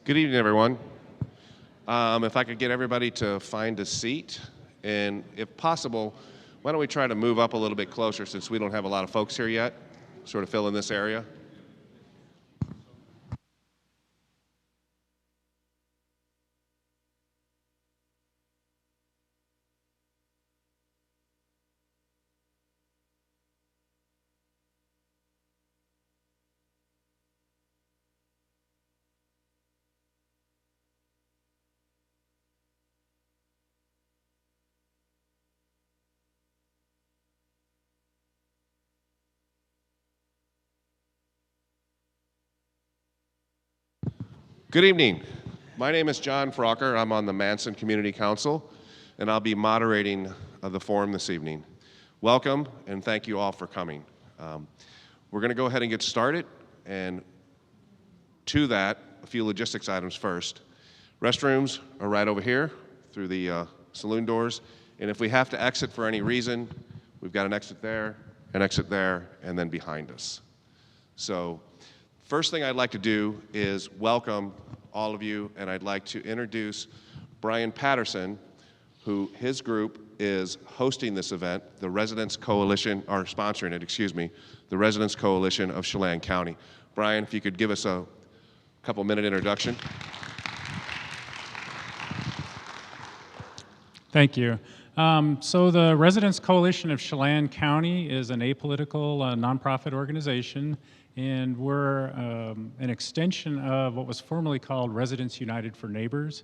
Good evening, everyone. If I could get everybody to find a seat, and if possible, why don't we try to move up a little bit closer since we don't have a lot of folks here yet, sort of fill in this area. Good evening. My name is John Frocker. I'm on the Manson Community Council, and I'll be moderating the forum this evening. Welcome, and thank you all for coming. We're going to go ahead and get started, and to that, a few logistics items first. Restrooms are right over here through the saloon doors, and if we have to exit for any reason, we've got an exit there, and then behind us. So, first thing I'd like to do is welcome all of you, and I'd like to introduce Brian Patterson, who his group is hosting this event, the Residents Coalition, or sponsoring it, excuse me, the Residents Coalition of Chelan County. Brian, if you could give us a couple-minute introduction. Thank you. So the Residents Coalition of Chelan County is an apolitical nonprofit organization, and we're an extension of what was formerly called Residents United for Neighbors.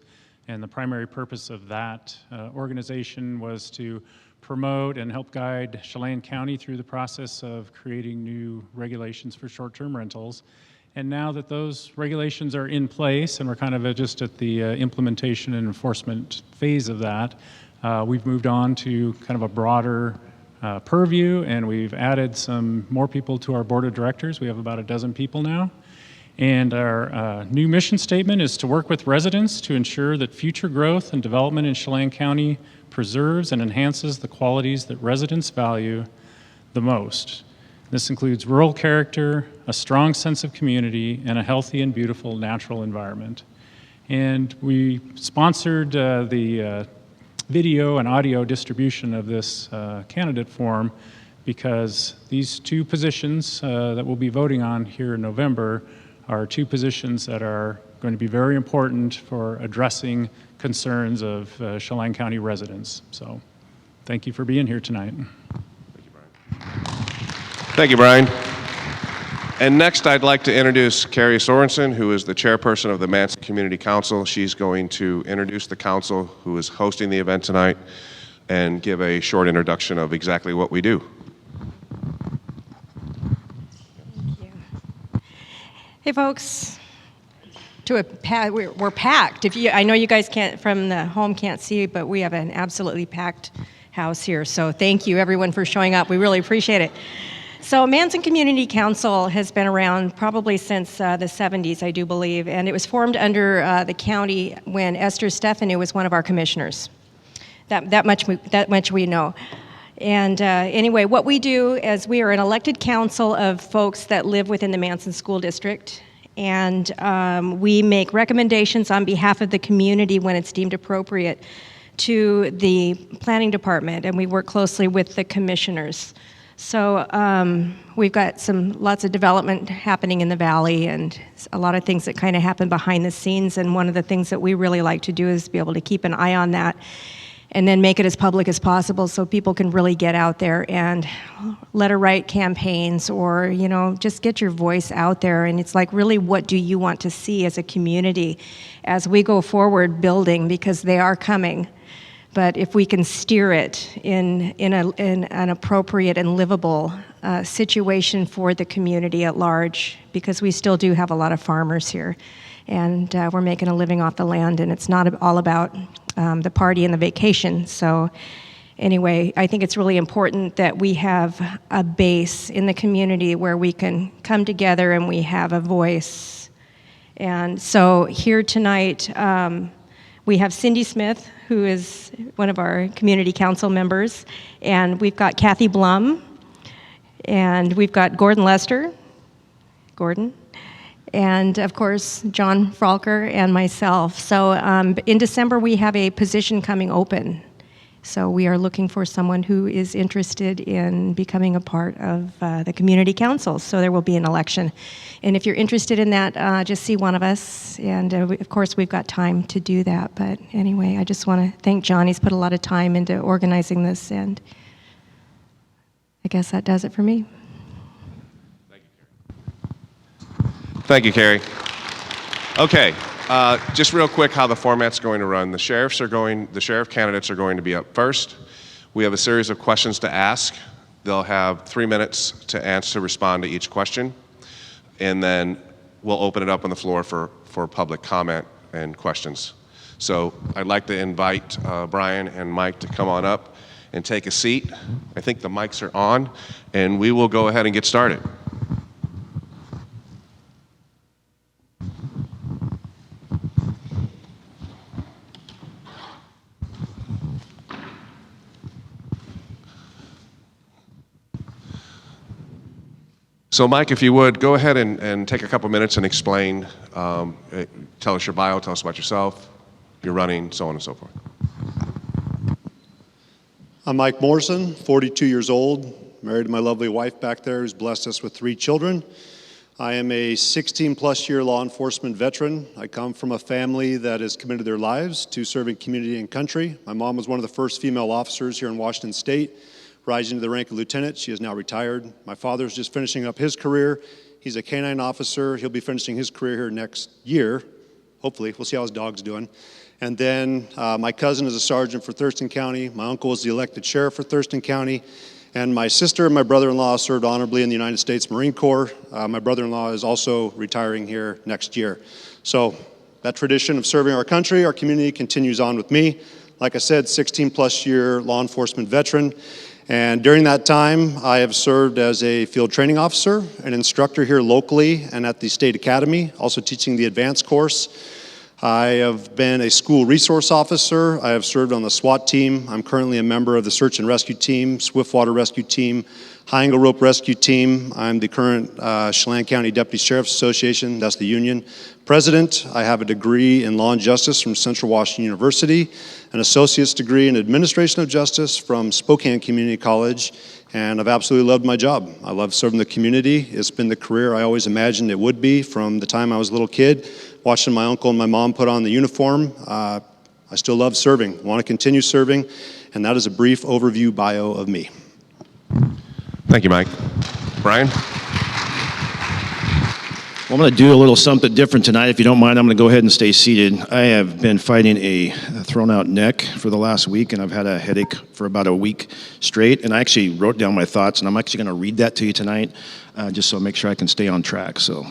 And the primary purpose of that organization was to promote and help guide Chelan County through the process of creating new regulations for short-term rentals. And now that those regulations are in place, and we're kind of just at the implementation and enforcement phase of that, we've moved on to kind of a broader purview, and we've added some more people to our board of directors. We have about a dozen people now. And our new mission statement is to work with residents to ensure that future growth and development in Chelan County preserves and enhances the qualities that residents value the most. This includes rural character, a strong sense of community, and a healthy and beautiful natural environment. And we sponsored the video and audio distribution of this candidate forum because these two positions that we'll be voting on here in November are two positions that are going to be very important for addressing concerns of Chelan County residents. So thank you for being here tonight. Thank you, Brian. Thank you, Brian. And next, I'd like to introduce Carrie Sorensen, who is the chairperson of the Manson Community Council. She's going to introduce the council who is hosting the event tonight and give a short introduction of exactly what we do. Thank you. Hey, folks. We're packed. I know you guys can't from the home can't see, but we have an absolutely packed house here. So thank you, everyone, for showing up. We really appreciate it. So Manson Community Council has been around probably since the 70s, I do believe, and it was formed under the county when Esther Stefanu was one of our commissioners. That much we know. And anyway, what we do is we are an elected council of folks that live within the Manson School District, and we make recommendations on behalf of the community when it's deemed appropriate to the planning department, and we work closely with the commissioners. So we've got lots of development happening in the valley and a lot of things that kind of happen behind the scenes, and one of the things that we really like to do is be able to keep an eye on that and then make it as public as possible so people can really get out there and letter-write campaigns or, just get your voice out there. And it's like, really, what do you want to see as a community as we go forward building, because they are coming. But if we can steer it in an appropriate and livable situation for the community at large, because we still do have a lot of farmers here, and we're making a living off the land, and it's not all about the party and the vacation. So anyway, I think it's really important that we have a base in the community where we can come together and we have a voice. And so here tonight, we have Cindy Smith, who is one of our community council members, and we've got Kathy Blum, and we've got Gordon Lester, and of course, John Frocker and myself. So in December, we have a position coming open. So we are looking for someone who is interested in becoming a part of the community council. So there will be an election. And if you're interested in that, just see one of us. And of course, we've got time to do that. But anyway, I just want to thank John. He's put a lot of time into organizing this. And I guess that does it for me. Thank you, Carrie. Okay, just real quick how the format's going to run. The sheriff candidates are going to be up first. We have a series of questions to ask. They'll have 3 minutes to respond to each question. And then we'll open it up on the floor for public comment and questions. So I'd like to invite Brian and Mike to come on up and take a seat. I think the mics are on, and we will go ahead and get started. So Mike, if you would, go ahead and take a couple minutes and explain, tell us your bio, tell us about yourself, your running, so on and so forth. I'm Mike Morrison, 42 years old, married to my lovely wife back there who's blessed us with 3 children. I am a 16-plus year law enforcement veteran. I come from a family that has committed their lives to serving community and country. My mom was one of the first female officers here in Washington State, rising to the rank of lieutenant. She is now retired. My father's just finishing up his career. He's a canine officer. He'll be finishing his career here next year. Hopefully, we'll see how his dog's doing. And then my cousin is a sergeant for Thurston County. My uncle is the elected sheriff for Thurston County. And my sister and my brother-in-law served honorably in the United States Marine Corps. My brother-in-law is also retiring here next year. So that tradition of serving our country, our community continues on with me. Like I said, 16-plus year law enforcement veteran. And during that time, I have served as a field training officer, an instructor here locally and at the State Academy, also teaching the advanced course. I have been a school resource officer. I have served on the SWAT team. I'm currently a member of the Search and Rescue Team, Swiftwater Rescue Team, High Angle Rope Rescue Team. I'm the current Chelan County Deputy Sheriff's Association, that's the union, president. I have a degree in law and justice from Central Washington University, an associate's degree in administration of justice from Spokane Community College, and I've absolutely loved my job. I love serving the community. It's been the career I always imagined it would be from the time I was a little kid, watching my uncle and my mom put on the uniform. I still love serving, want to continue serving, and that is a brief overview bio of me. Thank you, Mike. Brian? Well, I'm going to do a little something different tonight. If you don't mind, I'm going to go ahead and stay seated. I have been fighting a thrown-out neck for the last week, and I've had a headache for about a week straight. And I actually wrote down my thoughts, and I'm actually going to read that to you tonight, just so I make sure I can stay on track. So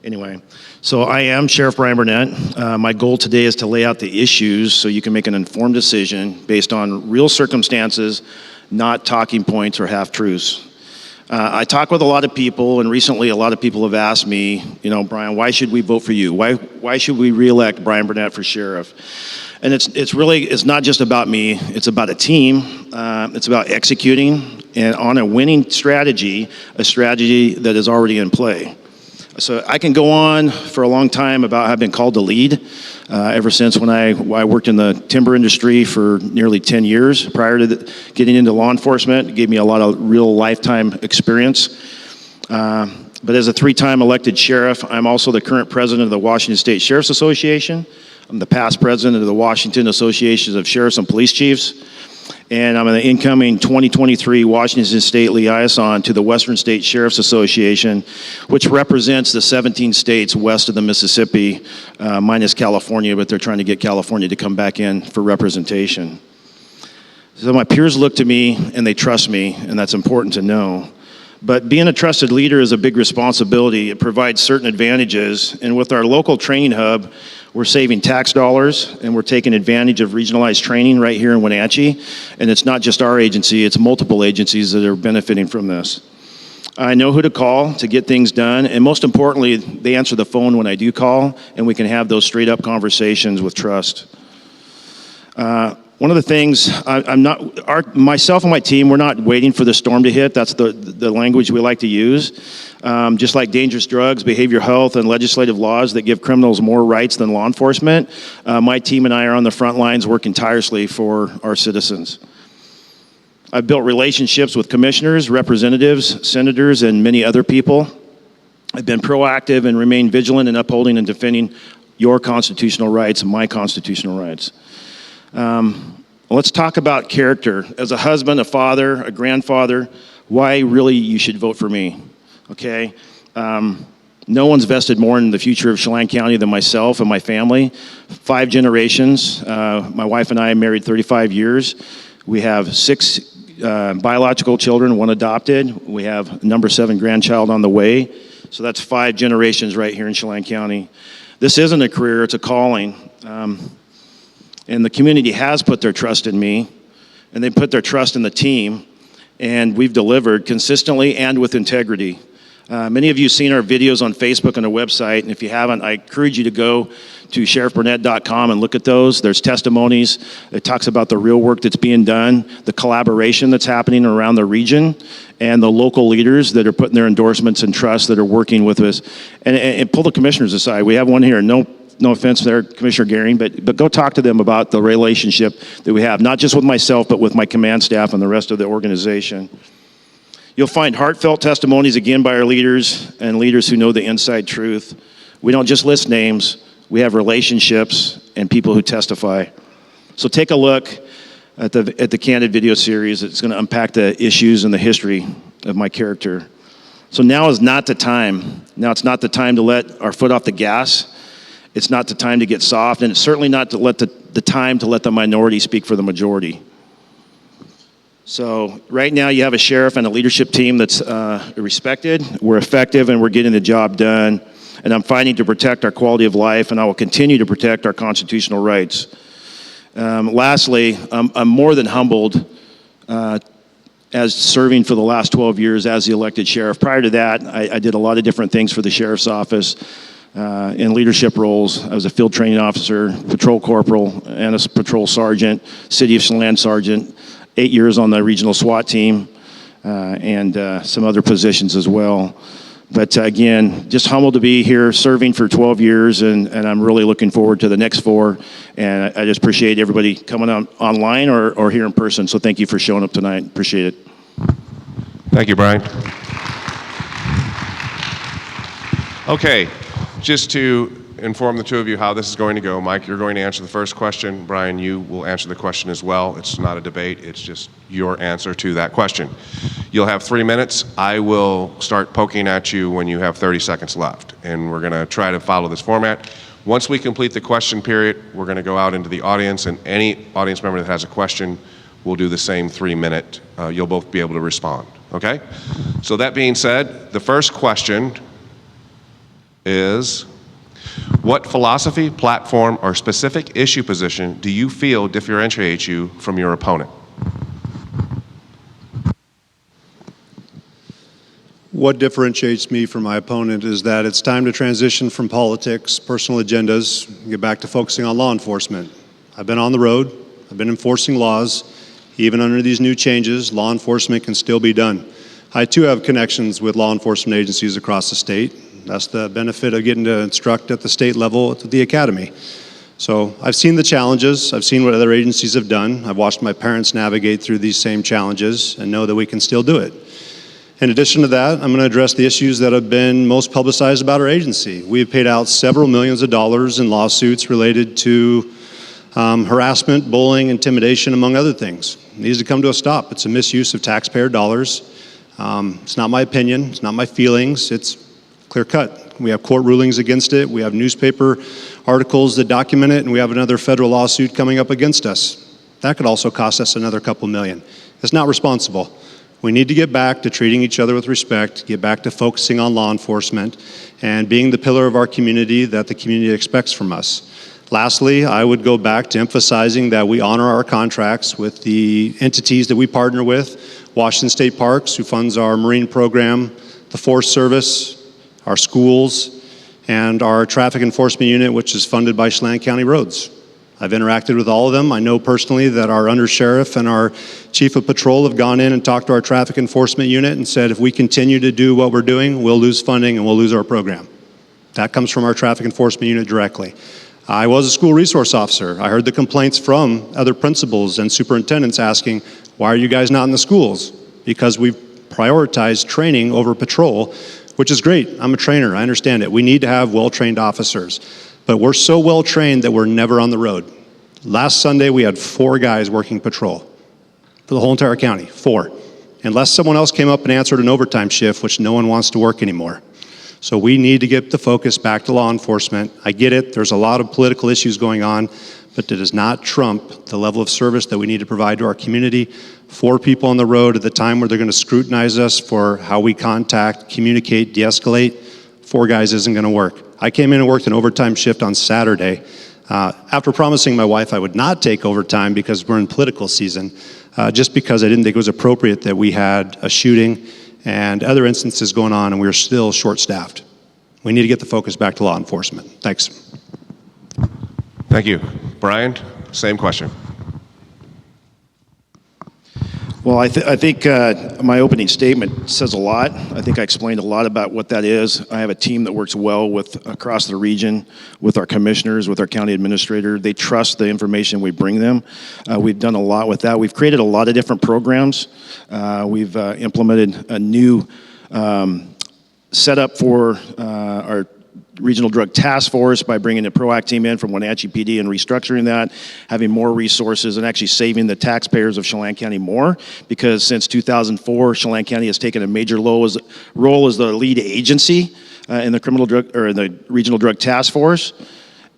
anyway, so I am Sheriff Brian Burnett. My goal today is to lay out the issues so you can make an informed decision based on real circumstances, not talking points or half-truths. I talk with a lot of people, and recently a lot of people have asked me, Brian, why should we vote for you? Why should we reelect Brian Burnett for sheriff? And it's not just about me, it's about a team. It's about executing and on a winning strategy, a strategy that is already in play. So I can go on for a long time about how I've been called to lead ever since when I worked in the timber industry for nearly 10 years. Prior to getting into law enforcement, it gave me a lot of real lifetime experience. But as a 3-time elected sheriff, I'm also the current president of the Washington State Sheriff's Association. I'm the past president of the Washington Association of Sheriffs and Police Chiefs. And I'm an incoming 2023 Washington State liaison to the Western State Sheriff's Association, which represents the 17 states west of the Mississippi, minus California, but they're trying to get California to come back in for representation. So my peers look to me and they trust me, and that's important to know. But being a trusted leader is a big responsibility. It provides certain advantages, and with our local training hub, we're saving tax dollars, and we're taking advantage of regionalized training right here in Wenatchee. And it's not just our agency, it's multiple agencies that are benefiting from this. I know who to call to get things done, and most importantly, they answer the phone when I do call, and we can have those straight up conversations with trust. One of the things, myself and my team, we're not waiting for the storm to hit. That's the language we like to use. Just like dangerous drugs, behavioral health, and legislative laws that give criminals more rights than law enforcement, my team and I are on the front lines working tirelessly for our citizens. I've built relationships with commissioners, representatives, senators, and many other people. I've been proactive and remain vigilant in upholding and defending your constitutional rights and my constitutional rights. Let's talk about character. As a husband, a father, a grandfather, why really you should vote for me, okay? No one's vested more in the future of Chelan County than myself and my family. 5 generations. My wife and I are married 35 years. We have 6 biological children, 1 adopted. We have number 7 grandchild on the way. So that's 5 generations right here in Chelan County. This isn't a career, it's a calling. And the community has put their trust in me, and they put their trust in the team, and we've delivered consistently and with integrity. Many of you have seen our videos on Facebook and our website, and if you haven't, I encourage you to go to sheriffburnett.com and look at those. There's testimonies. It talks about the real work that's being done, the collaboration that's happening around the region, and the local leaders that are putting their endorsements and trust that are working with us. And pull the commissioners aside. We have one here. No offense there, Commissioner Gehring, but go talk to them about the relationship that we have, not just with myself, but with my command staff and the rest of the organization. You'll find heartfelt testimonies again by our leaders and leaders who know the inside truth. We don't just list names, we have relationships and people who testify. So take a look at the Candid video series. It's going to unpack the issues and the history of my character. So now is not the time. Now it's not the time to let our foot off the gas. It's not the time to get soft, and it's certainly not to let the time to let the minority speak for the majority. So right now you have a sheriff and a leadership team that's respected, we're effective, and we're getting the job done. And I'm fighting to protect our quality of life, and I will continue to protect our constitutional rights. Lastly, I'm more than humbled as serving for the last 12 years as the elected sheriff. Prior to that, I did a lot of different things for the sheriff's office. In leadership roles. I was a field training officer, patrol corporal, and a patrol sergeant, City of Chelan sergeant, 8 years on the regional SWAT team, and some other positions as well. But again, just humbled to be here serving for 12 years, and I'm really looking forward to the next 4. And I just appreciate everybody coming on online or here in person. So thank you for showing up tonight. Appreciate it. Thank you, Brian. Okay. Just to inform the 2 of you how this is going to go, Mike, you're going to answer the first question. Brian, you will answer the question as well. It's not a debate, it's just your answer to that question. You'll have 3 minutes. I will start poking at you when you have 30 seconds left, and we're going to try to follow this format. Once we complete the question period, we're going to go out into the audience, and any audience member that has a question will do the same 3-minute. You'll both be able to respond, okay? So that being said, the first question is, what philosophy, platform, or specific issue position do you feel differentiates you from your opponent? What differentiates me from my opponent is that it's time to transition from politics, personal agendas, and get back to focusing on law enforcement. I've been on the road, I've been enforcing laws. Even under these new changes, law enforcement can still be done. I too have connections with law enforcement agencies across the state. That's the benefit of getting to instruct at the state level at the academy. So I've seen the challenges, I've seen what other agencies have done, I've watched my parents navigate through these same challenges and know that we can still do it. In addition to that, I'm going to address the issues that have been most publicized about our agency. We've paid out several millions of dollars in lawsuits related to harassment, bullying, intimidation, among other things. It needs to come to a stop. It's a misuse of taxpayer dollars. It's not my opinion, it's not my feelings, it's clear cut. We have court rulings against it, we have newspaper articles that document it, and we have another federal lawsuit coming up against us. That could also cost us another couple million. It's not responsible. We need to get back to treating each other with respect, get back to focusing on law enforcement, and being the pillar of our community that the community expects from us. Lastly, I would go back to emphasizing that we honor our contracts with the entities that we partner with, Washington State Parks, who funds our Marine program, the Forest Service, our schools, and our traffic enforcement unit, which is funded by Chelan County Roads. I've interacted with all of them. I know personally that our undersheriff and our chief of patrol have gone in and talked to our traffic enforcement unit and said, if we continue to do what we're doing, we'll lose funding and we'll lose our program. That comes from our traffic enforcement unit directly. I was a school resource officer. I heard the complaints from other principals and superintendents asking, why are you guys not in the schools? Because we've prioritized training over patrol, which is great. I'm a trainer, I understand it. We need to have well-trained officers. But we're so well-trained that we're never on the road. Last Sunday, we had 4 guys working patrol for the whole entire county, 4. Unless someone else came up and answered an overtime shift, which no one wants to work anymore. So we need to get the focus back to law enforcement. I get it, there's a lot of political issues going on, but it does not trump the level of service that we need to provide to our community. 4 people on the road at the time where they're going to scrutinize us for how we contact, communicate, de-escalate, 4 guys isn't going to work. I came in and worked an overtime shift on Saturday after promising my wife I would not take overtime because we're in political season, just because I didn't think it was appropriate that we had a shooting and other instances going on and we were still short-staffed. We need to get the focus back to law enforcement. Thanks. Thank you. Brian, same question. Well, I think my opening statement says a lot. I think I explained a lot about what that is. I have a team that works well with across the region, with our commissioners, with our county administrator. They trust the information we bring them. We've done a lot with that. We've created a lot of different programs. We've implemented a new setup for our Regional Drug Task Force by bringing a PROACT team in from Wenatchee PD and restructuring that, having more resources and actually saving the taxpayers of Chelan County more, because since 2004, Chelan County has taken a major role as the lead agency in the Regional Drug Task Force.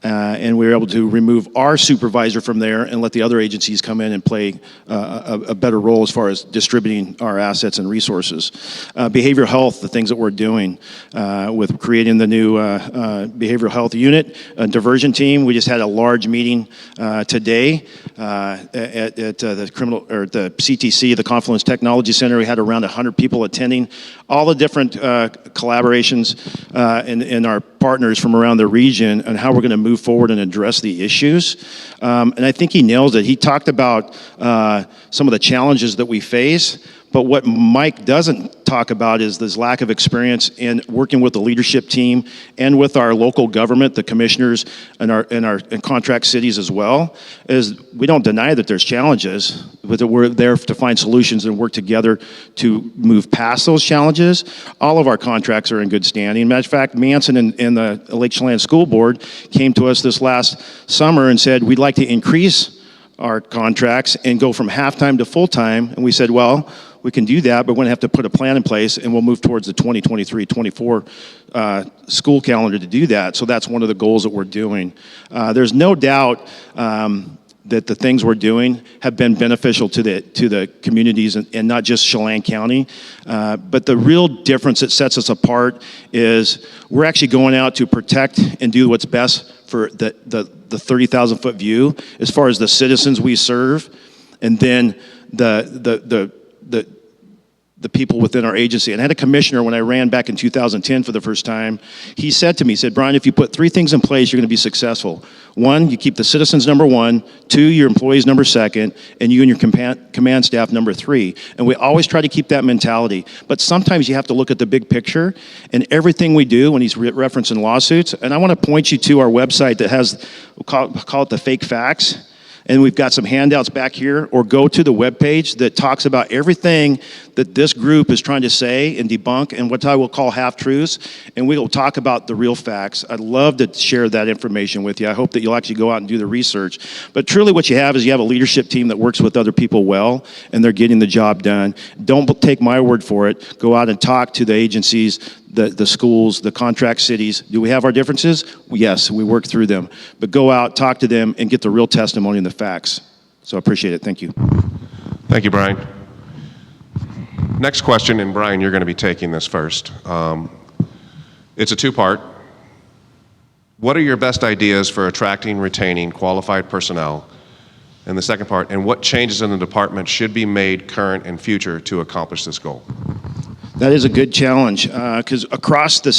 And we were able to remove our supervisor from there and let the other agencies come in and play a better role as far as distributing our assets and resources. Behavioral health, the things that we're doing with creating the new behavioral health unit, diversion team. We just had a large meeting today at the CTC, the Confluence Technology Center. We had around 100 people attending. All the different collaborations and our partners from around the region and how we're going to move forward and address the issues. And I think he nails it. He talked about some of the challenges that we face, but what Mike doesn't talk about is this lack of experience in working with the leadership team and with our local government, the commissioners and our contract cities as well. Is we don't deny that there's challenges, but that we're there to find solutions and work together to move past those challenges. All of our contracts are in good standing. Matter of fact, Manson and the Lake Chelan School Board came to us this last summer and said, we'd like to increase our contracts and go from half-time to full-time. And we said, well, we can do that, but we're going to have to put a plan in place, and we'll move towards the 2023-24 school calendar to do that. So that's one of the goals that we're doing. There's no doubt that the things we're doing have been beneficial to the communities and not just Chelan County. But the real difference that sets us apart is we're actually going out to protect and do what's best for the 30,000-foot view as far as the citizens we serve, and then the people within our agency. And I had a commissioner when I ran back in 2010 for the first time. He said to me, Brian, if you put 3 things in place, you're going to be successful. 1, you keep the citizens number 1, 2, your employees number 2, and you and your command staff number 3. And we always try to keep that mentality. But sometimes you have to look at the big picture, and everything we do when he's referencing lawsuits. And I want to point you to our website that has, we'll call it the fake facts. And we've got some handouts back here, or go to the webpage that talks about everything that this group is trying to say and debunk, and what I will call half-truths, and we will talk about the real facts. I'd love to share that information with you. I hope that you'll actually go out and do the research. But truly what you have is you have a leadership team that works with other people well, and they're getting the job done. Don't take my word for it. Go out and talk to the agencies, the schools, the contract cities. Do we have our differences? Yes, we work through them. But go out, talk to them, and get the real testimony and the facts. So I appreciate it. Thank you. Thank you, Brian. Next question, and Brian, you're going to be taking this first. It's a 2-part. What are your best ideas for attracting, retaining qualified personnel? And the second part, and what changes in the department should be made current and future to accomplish this goal? That is a good challenge because across the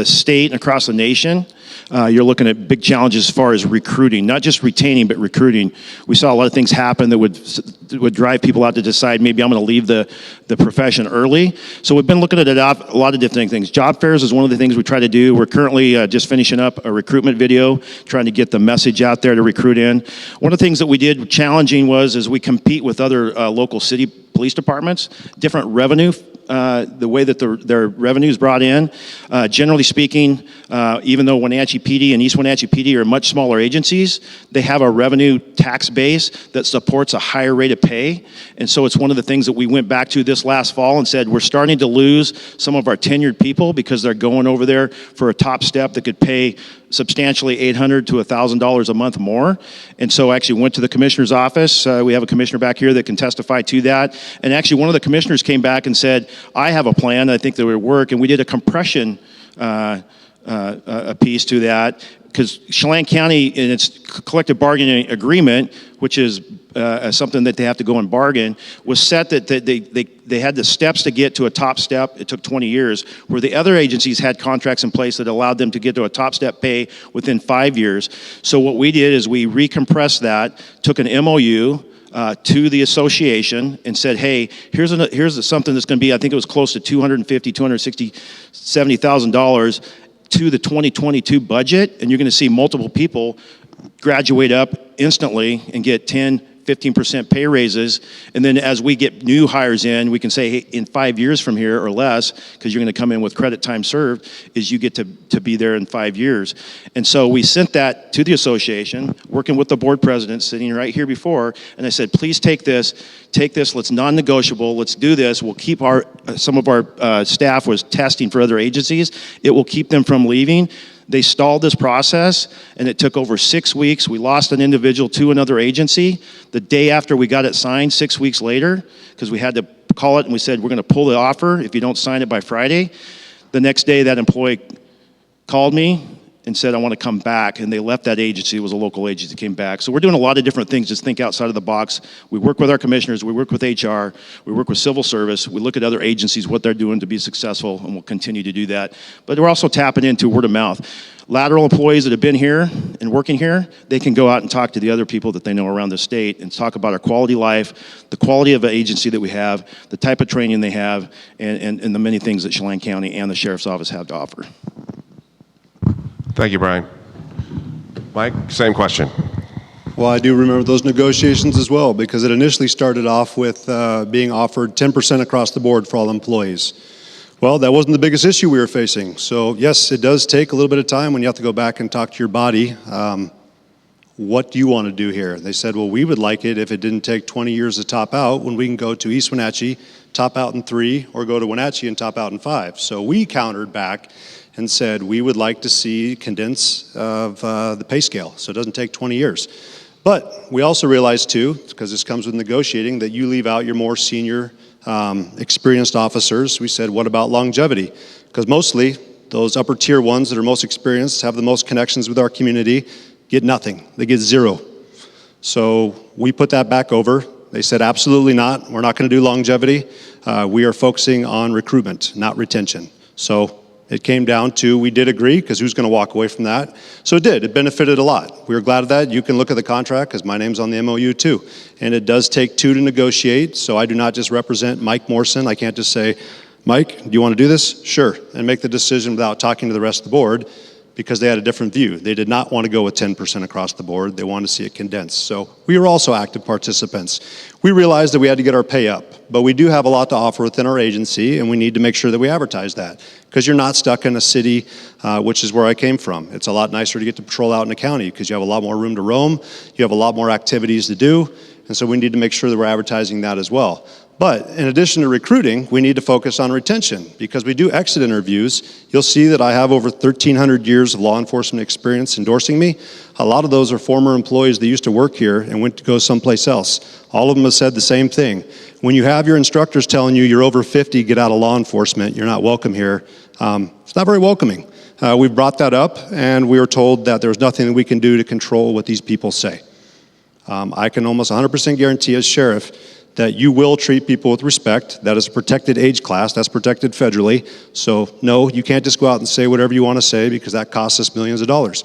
state and across the nation, you're looking at big challenges as far as recruiting, not just retaining, but recruiting. We saw a lot of things happen that would drive people out to decide maybe I'm going to leave the profession early. So we've been looking at a lot of different things. Job fairs is one of the things we try to do. We're currently just finishing up a recruitment video, trying to get the message out there to recruit in. One of the things that we did challenging was as we compete with other local city police departments, different revenue, the way that their revenue is brought in. Generally speaking, even though Wenatchee PD and East Wenatchee PD are much smaller agencies, they have a revenue tax base that supports a higher rate of pay. And so it's one of the things that we went back to this last fall and said, we're starting to lose some of our tenured people because they're going over there for a top step that could pay substantially $800 to $1,000 a month more. And so I actually went to the commissioner's office. We have a commissioner back here that can testify to that. And actually one of the commissioners came back and said, I have a plan I think that would work. And we did a compression a piece to that because Chelan County in its collective bargaining agreement, which is something that they have to go and bargain, was set that they had the steps to get to a top step. It took 20 years, where the other agencies had contracts in place that allowed them to get to a top step pay within 5 years. So what we did is we recompressed that, took an MOU, to the association and said, hey, here's something that's going to be, I think it was close to $250,000, $260,000, $70,000 to the 2022 budget, and you're going to see multiple people graduate up instantly and get 10, 15% pay raises. And then as we get new hires in, we can say, hey, in 5 years from here or less, because you're going to come in with credit time served, is you get to be there in 5 years. And so we sent that to the association, working with the board president sitting right here before, and I said, please take this, let's non-negotiable, let's do this. We'll keep some of our staff was testing for other agencies. It will keep them from leaving. They stalled this process, and it took over 6 weeks. We lost an individual to another agency. The day after we got it signed, 6 weeks later, because we had to call it, and we said, we're going to pull the offer if you don't sign it by Friday. The next day, that employee called me and said, I want to come back, and they left that agency. It was a local agency that came back. So we're doing a lot of different things, just think outside of the box. We work with our commissioners, we work with HR, we work with civil service, we look at other agencies, what they're doing to be successful, and we'll continue to do that. But we're also tapping into word of mouth. Lateral employees that have been here and working here, they can go out and talk to the other people that they know around the state and talk about our quality life, the quality of an agency that we have, the type of training they have, and the many things that Chelan County and the Sheriff's Office have to offer. Thank you, Brian. Mike, same question. Well, I do remember those negotiations as well, because it initially started off with being offered 10% across the board for all employees. Well, that wasn't the biggest issue we were facing. So yes, it does take a little bit of time when you have to go back and talk to your body. What do you want to do here? They said, well, we would like it if it didn't take 20 years to top out, when we can go to East Wenatchee, top out in 3, or go to Wenatchee and top out in 5. So we countered back and said we would like to see condense of the pay scale, so it doesn't take 20 years. But we also realized too, because this comes with negotiating, that you leave out your more senior experienced officers. We said, what about longevity? Because mostly those upper tier ones that are most experienced, have the most connections with our community, get nothing. They get 0. So we put that back over. They said, absolutely not. We're not going to do longevity. We are focusing on recruitment, not retention. So it came down to, we did agree, because who's going to walk away from that? So it did. It benefited a lot. We were glad of that. You can look at the contract, because my name's on the MOU too. And it does take 2 to negotiate, so I do not just represent Mike Morrison. I can't just say, Mike, do you want to do this? Sure. And make the decision without talking to the rest of the board, because they had a different view. They did not want to go with 10% across the board. They wanted to see it condensed. So we were also active participants. We realized that we had to get our pay up, but we do have a lot to offer within our agency, and we need to make sure that we advertise that, because you're not stuck in a city, which is where I came from. It's a lot nicer to get to patrol out in the county, because you have a lot more room to roam, you have a lot more activities to do, and so we need to make sure that we're advertising that as well. But in addition to recruiting, we need to focus on retention, because we do exit interviews. You'll see that I have over 1,300 years of law enforcement experience endorsing me. A lot of those are former employees that used to work here and went to go someplace else. All of them have said the same thing. When you have your instructors telling you you're over 50, get out of law enforcement, you're not welcome here, it's not very welcoming. We've brought that up, and we were told that there's nothing that we can do to control what these people say. I can almost 100% guarantee as sheriff that you will treat people with respect. That is a protected age class. That's protected federally. So no, you can't just go out and say whatever you want to say because that costs us millions of dollars.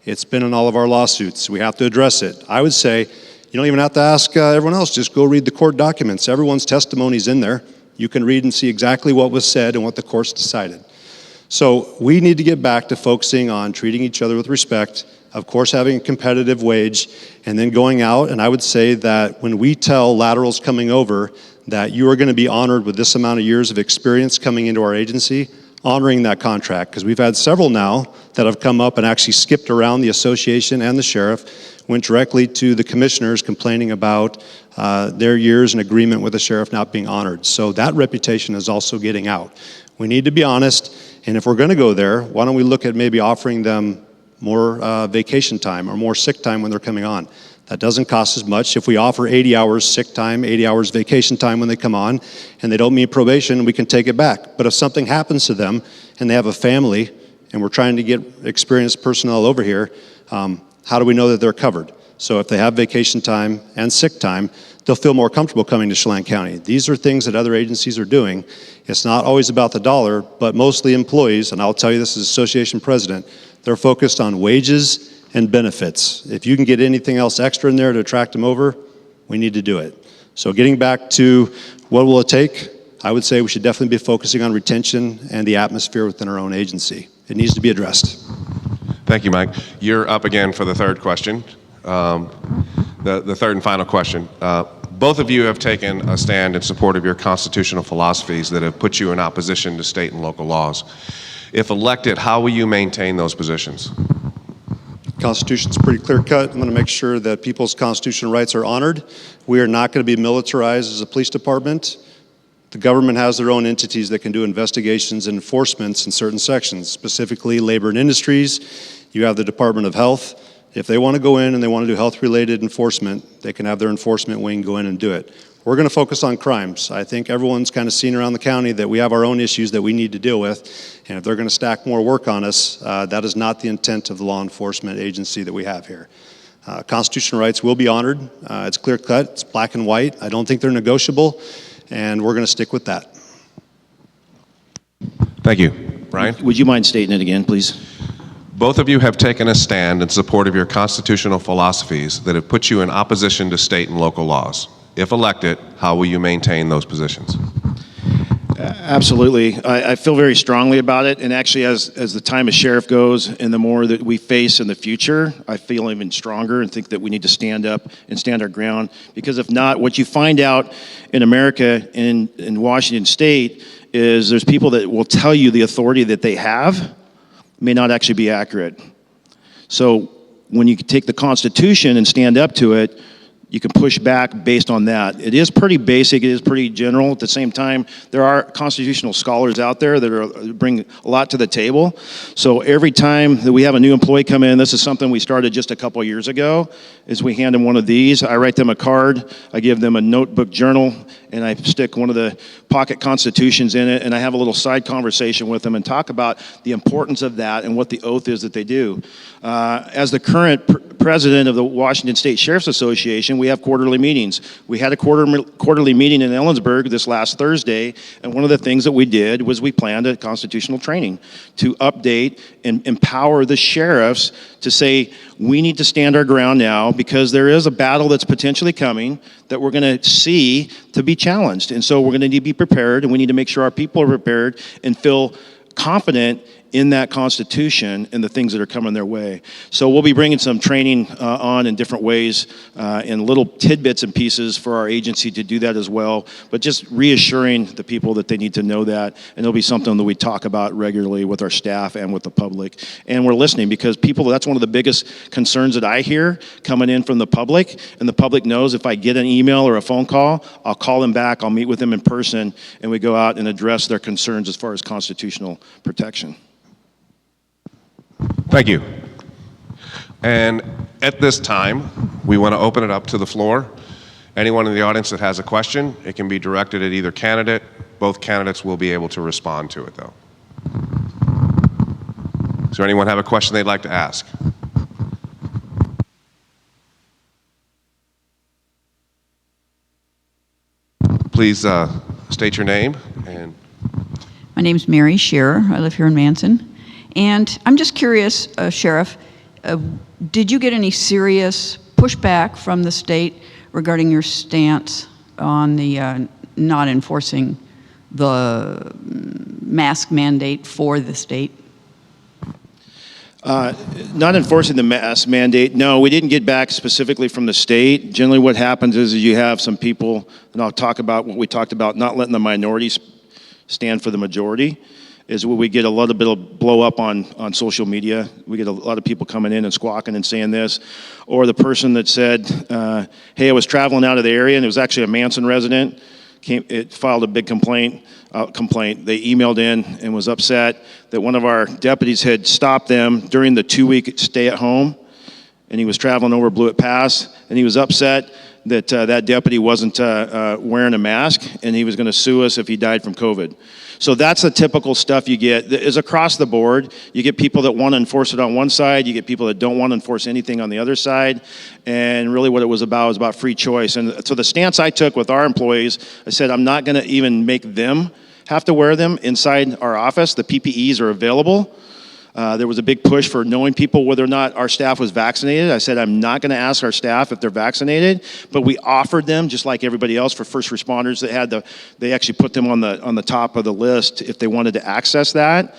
It's been in all of our lawsuits. We have to address it. I would say you don't even have to ask everyone else. Just go read the court documents. Everyone's testimony's in there. You can read and see exactly what was said and what the courts decided. So we need to get back to focusing on treating each other with respect, of course having a competitive wage, and then going out. And I would say that when we tell laterals coming over that you are going to be honored with this amount of years of experience coming into our agency, honoring that contract, because we've had several now that have come up and actually skipped around the association and the sheriff, went directly to the commissioners complaining about their years in agreement with the sheriff not being honored. So that reputation is also getting out. We need to be honest, and if we're going to go there, why don't we look at maybe offering them more vacation time or more sick time when they're coming on. That doesn't cost as much. If we offer 80 hours sick time, 80 hours vacation time when they come on, and they don't meet probation, we can take it back. But if something happens to them and they have a family, and we're trying to get experienced personnel over here, how do we know that they're covered? So if they have vacation time and sick time, they'll feel more comfortable coming to Chelan County. These are things that other agencies are doing. It's not always about the dollar, but mostly employees, and I'll tell you this as association president, they're focused on wages and benefits. If you can get anything else extra in there to attract them over, we need to do it. So getting back to what will it take, I would say we should definitely be focusing on retention and the atmosphere within our own agency. It needs to be addressed. Thank you, Mike. You're up again for the third question, the third and final question. Both of you have taken a stand in support of your constitutional philosophies that have put you in opposition to state and local laws. If elected, how will you maintain those positions? Constitution's pretty clear cut. I'm going to make sure that people's constitutional rights are honored. We are not going to be militarized as a police department. The government has their own entities that can do investigations and enforcements in certain sections, specifically labor and industries. You have the Department of Health. If they want to go in and they want to do health-related enforcement, they can have their enforcement wing go in and do it. We're going to focus on crimes. I think everyone's kind of seen around the county that we have our own issues that we need to deal with, and if they're going to stack more work on us, that is not the intent of the law enforcement agency that we have here. Constitutional rights will be honored. It's clear cut, it's black and white. I don't think they're negotiable, and we're going to stick with that. Thank you. Brian? Would you mind stating it again, please? Both of you have taken a stand in support of your constitutional philosophies that have put you in opposition to state and local laws. If elected, how will you maintain those positions? Absolutely. I feel very strongly about it, and actually as the time as sheriff goes and the more that we face in the future, I feel even stronger and think that we need to stand up and stand our ground, because if not, what you find out in America, in Washington State, is there's people that will tell you the authority that they have may not actually be accurate. So when you take the Constitution and stand up to it, you can push back based on that. It is pretty basic, it is pretty general. At the same time, there are constitutional scholars out there that bring a lot to the table. So every time that we have a new employee come in, this is something we started just a couple of years ago, is we hand them one of these. I write them a card, I give them a notebook journal, and I stick one of the pocket constitutions in it, and I have a little side conversation with them and talk about the importance of that and what the oath is that they do. As the current president of the Washington State Sheriff's Association, we have quarterly meetings. We had a quarterly meeting in Ellensburg this last Thursday, and one of the things that we did was we planned a constitutional training to update and empower the sheriffs to say, we need to stand our ground now because there is a battle that's potentially coming that we're going to see to be challenged. And so we're going to need to be prepared, and we need to make sure our people are prepared and feel confident in that Constitution and the things that are coming their way. So we'll be bringing some training on in different ways and little tidbits and pieces for our agency to do that as well, but just reassuring the people that they need to know that, and it'll be something that we talk about regularly with our staff and with the public. And we're listening because people, that's one of the biggest concerns that I hear coming in from the public, and the public knows if I get an email or a phone call, I'll call them back, I'll meet with them in person, and we go out and address their concerns as far as constitutional protection. Thank you. And at this time, we want to open it up to the floor. Anyone in the audience that has a question, it can be directed at either candidate. Both candidates will be able to respond to it, though. Does anyone have a question they'd like to ask? please state your name and My name's Mary Shearer. I live here in Manson. And I'm just curious, Sheriff, did you get any serious pushback from the state regarding your stance on the not enforcing the mask mandate for the state? Not enforcing the mask mandate, no, we didn't get back specifically from the state. Generally what happens is you have some people, and I'll talk about what we talked about, not letting the minorities stand for the majority, is where we get a little bit of blow up on social media. We get a lot of people coming in and squawking and saying this. Or the person that said, hey, I was traveling out of the area, and it was actually a Manson resident, it filed a big complaint. They emailed in and was upset that one of our deputies had stopped them during the 2-week stay at home, and he was traveling over Blewett Pass, and he was upset that that deputy wasn't wearing a mask, and he was going to sue us if he died from COVID. So that's the typical stuff you get. Is across the board. You get people that want to enforce it on one side. You get people that don't want to enforce anything on the other side. And really what it was about free choice. And so the stance I took with our employees, I said I'm not going to even make them have to wear them inside our office. The PPEs are available. There was a big push for knowing people whether or not our staff was vaccinated. I said, I'm not going to ask our staff if they're vaccinated, but we offered them, just like everybody else, for first responders that had they actually put them on the top of the list if they wanted to access that.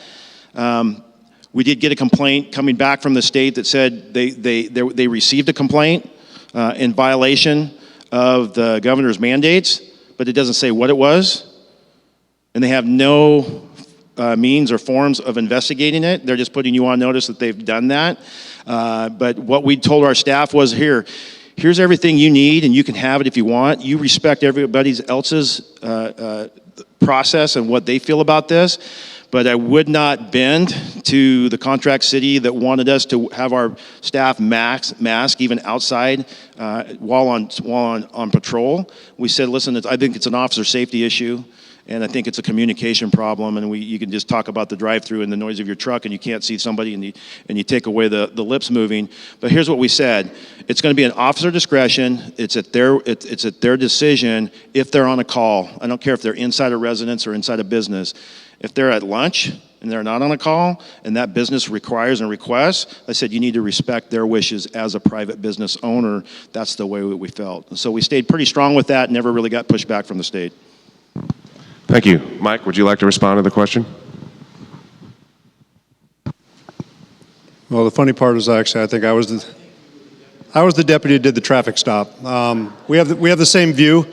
We did get a complaint coming back from the state that said they received a complaint in violation of the governor's mandates, but it doesn't say what it was, and they have no means or forms of investigating it. They're just putting you on notice that they've done that. But what we told our staff was, here's everything you need, and you can have it if you want. You respect everybody else's process and what they feel about this. But I would not bend to the contract city that wanted us to have our staff mask even outside while on patrol. We said, listen, I think it's an officer safety issue. And I think it's a communication problem, and you can just talk about the drive-through and the noise of your truck, and you can't see somebody, and you take away the lips moving. But here's what we said: it's going to be an officer discretion. It's at their decision if they're on a call. I don't care if they're inside a residence or inside a business. If they're at lunch and they're not on a call, and that business requires and requests, I said you need to respect their wishes as a private business owner. That's the way we felt. So we stayed pretty strong with that. Never really got pushback from the state. thank you. Mike, would you like to respond to the question? Well, the funny part is actually I think I was the deputy who did the traffic stop. We have the same view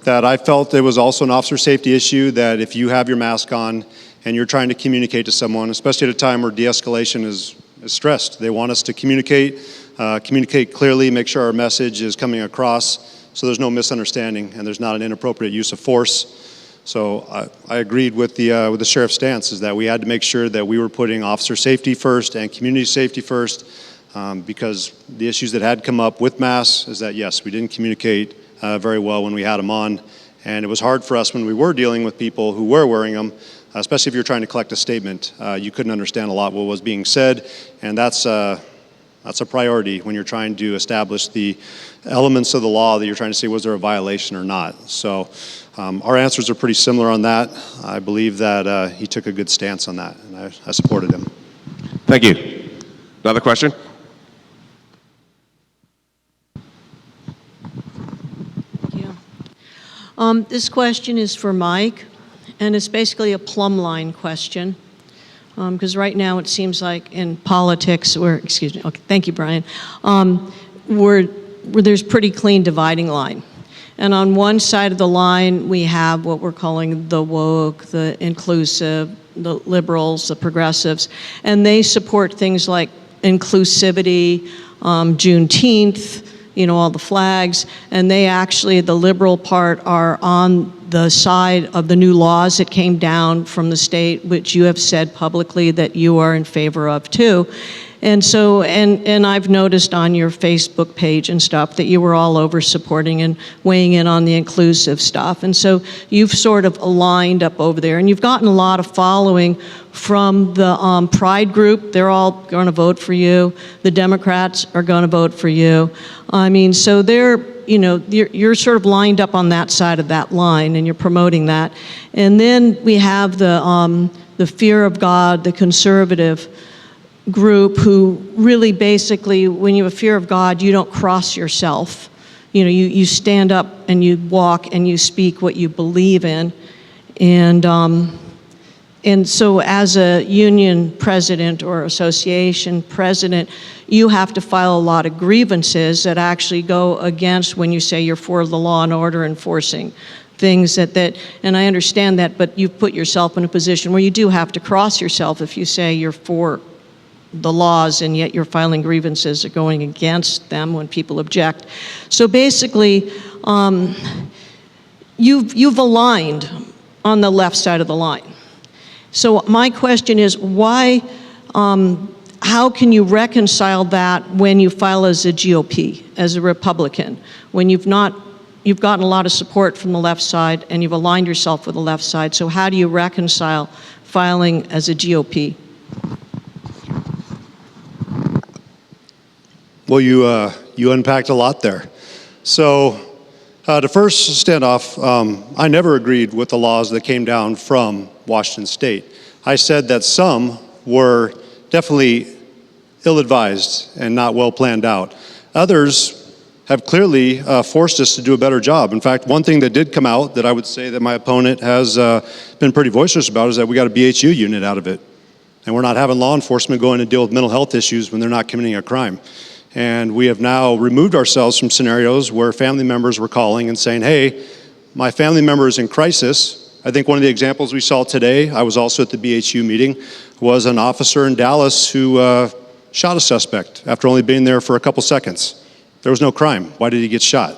that I felt it was also an officer safety issue, that if you have your mask on and you're trying to communicate to someone, especially at a time where de-escalation is stressed, they want us to communicate clearly, make sure our message is coming across so there's no misunderstanding and there's not an inappropriate use of force. So I agreed with the sheriff's stance, is that we had to make sure that we were putting officer safety first and community safety first, because the issues that had come up with masks is that, yes, we didn't communicate very well when we had them on, and it was hard for us when we were dealing with people who were wearing them, especially if you're trying to collect a statement. You couldn't understand a lot what was being said, and that's a priority when you're trying to establish the elements of the law that you're trying to see was there a violation or not. So our answers are pretty similar on that. I believe that he took a good stance on that, and I supported him. Thank you. Another question? This question is for Mike, and it's basically a plumb line question. Because right now it seems like in politics, thank you, Brian, where there's pretty clean dividing line. And on one side of the line, we have what we're calling the woke, the inclusive, the liberals, the progressives, and they support things like inclusivity, Juneteenth, all the flags, and they actually, the liberal part, are on the side of the new laws that came down from the state, which you have said publicly that you are in favor of too. And so, and I've noticed on your Facebook page and stuff that you were all over supporting and weighing in on the inclusive stuff. And so you've sort of aligned up over there, and you've gotten a lot of following from the Pride group. They're all going to vote for you. The Democrats are going to vote for you. I mean, so they're, you know, you're sort of lined up on that side of that line, and you're promoting that. And then we have the fear of God, the conservative group, who really basically, when you have fear of God, you don't cross yourself. You know, you stand up and you walk and you speak what you believe in. And so as a union president or association president, you have to file a lot of grievances that actually go against when you say you're for the law and order enforcing things that, and I understand that, but you've put yourself in a position where you do have to cross yourself if you say you're for the laws and yet you're filing grievances or going against them when people object. So basically, you've aligned on the left side of the line. So my question is, why, how can you reconcile that when you file as a GOP, as a Republican, when you've gotten a lot of support from the left side and you've aligned yourself with the left side? So how do you reconcile filing as a GOP? Well, you unpacked a lot there. So to first stand off, I never agreed with the laws that came down from Washington State. I said that some were definitely ill-advised and not well planned out. Others have clearly forced us to do a better job. In fact, one thing that did come out that I would say that my opponent has been pretty boisterous about is that we got a BHU unit out of it. And we're not having law enforcement going to deal with mental health issues when they're not committing a crime. And we have now removed ourselves from scenarios where family members were calling and saying, hey, my family member is in crisis. I think one of the examples we saw today, I was also at the BHU meeting, was an officer in Dallas who shot a suspect after only being there for a couple seconds. There was no crime. Why did he get shot?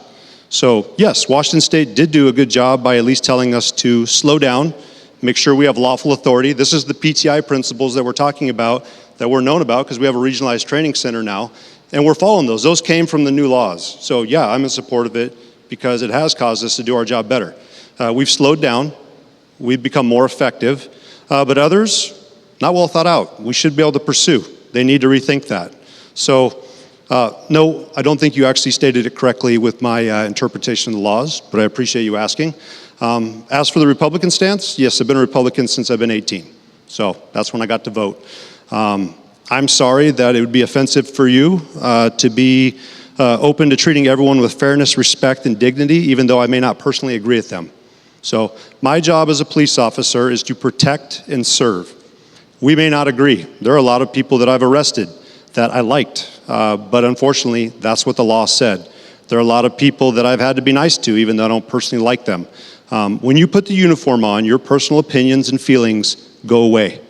So yes, Washington State did do a good job by at least telling us to slow down, make sure we have lawful authority. This is the PTI principles that we're talking about, that we're known about because we have a regionalized training center now. And we're following those. Those came from the new laws. So yeah, I'm in support of it because it has caused us to do our job better. We've slowed down. We've become more effective. But others, not well thought out. We should be able to pursue. They need to rethink that. So no, I don't think you actually stated it correctly with my interpretation of the laws, but I appreciate you asking. As for the Republican stance, yes, I've been a Republican since I've been 18. So that's when I got to vote. I'm sorry that it would be offensive for you to be open to treating everyone with fairness, respect, and dignity, even though I may not personally agree with them. So my job as a police officer is to protect and serve. We may not agree. There are a lot of people that I've arrested that I liked, but unfortunately, that's what the law said. There are a lot of people that I've had to be nice to, even though I don't personally like them. When you put the uniform on, your personal opinions and feelings go away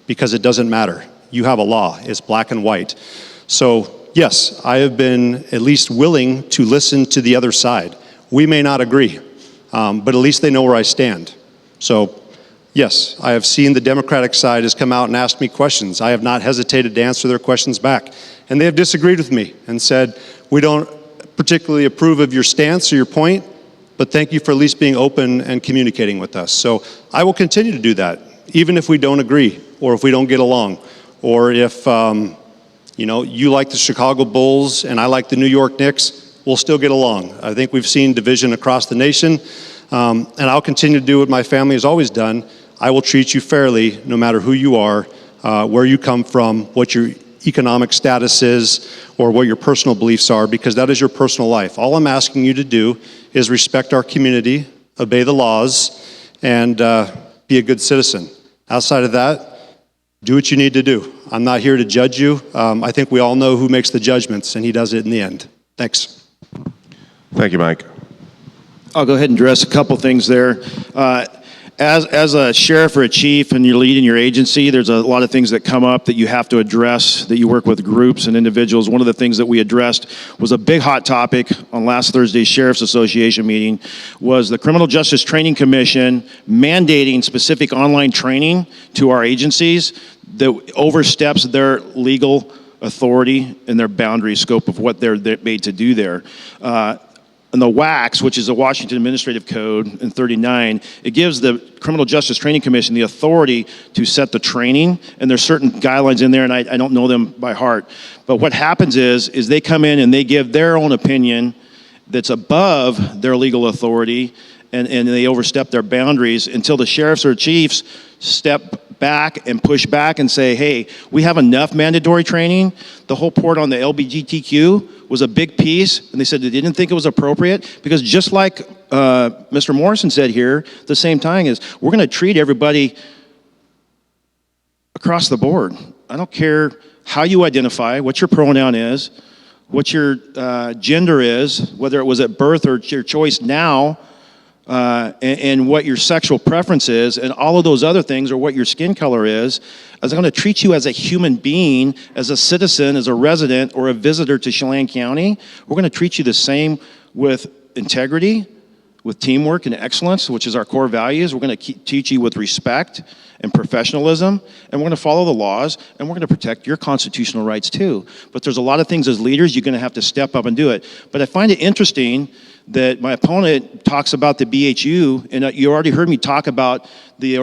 because it doesn't matter. You have a law. It's black and white. So yes, I have been at least willing to listen to the other side. We may not agree, but at least they know where I stand. So yes, I have seen the Democratic side has come out and asked me questions. I have not hesitated to answer their questions back. And they have disagreed with me and said, we don't particularly approve of your stance or your point, but thank you for at least being open and communicating with us. So I will continue to do that, even if we don't agree or if we don't get along. Or if, you like the Chicago Bulls and I like the New York Knicks, we'll still get along. I think we've seen division across the nation, and I'll continue to do what my family has always done. I will treat you fairly no matter who you are, where you come from, what your economic status is, or what your personal beliefs are, because that is your personal life. All I'm asking you to do is respect our community, obey the laws, and be a good citizen. Outside of that, do what you need to do. I'm not here to judge you. I think we all know who makes the judgments, and he does it in the end. Thanks. Thank you, Mike. I'll go ahead and address a couple things there. As a sheriff or a chief and you're leading your agency, there's a lot of things that come up that you have to address, that you work with groups and individuals. One of the things that we addressed was a big hot topic on last Thursday's Sheriff's Association meeting was the Criminal Justice Training Commission mandating specific online training to our agencies that oversteps their legal authority and their boundary scope of what they're made to do there. And the WACS, which is the Washington Administrative Code in 39, it gives the Criminal Justice Training Commission the authority to set the training, and there's certain guidelines in there, and I don't know them by heart. But what happens is they come in and they give their own opinion that's above their legal authority, and they overstep their boundaries until the sheriffs or chiefs step back and push back and say, hey, we have enough mandatory training. The whole part on the LGBTQ was a big piece, and they said they didn't think it was appropriate because just like Mr. Morrison said here, at the same time is we're going to treat everybody across the board. I don't care how you identify, what your pronoun is, what your gender is, whether it was at birth or your choice now, and what your sexual preference is, and all of those other things, or what your skin color is going to treat you as a human being, as a citizen, as a resident, or a visitor to Chelan County. We're going to treat you the same with integrity, with teamwork and excellence, which is our core values. We're going to teach you with respect and professionalism, and we're going to follow the laws, and we're going to protect your constitutional rights too. But there's a lot of things as leaders you're going to have to step up and do it. But I find it interesting that my opponent talks about the BHU, and you already heard me talk about the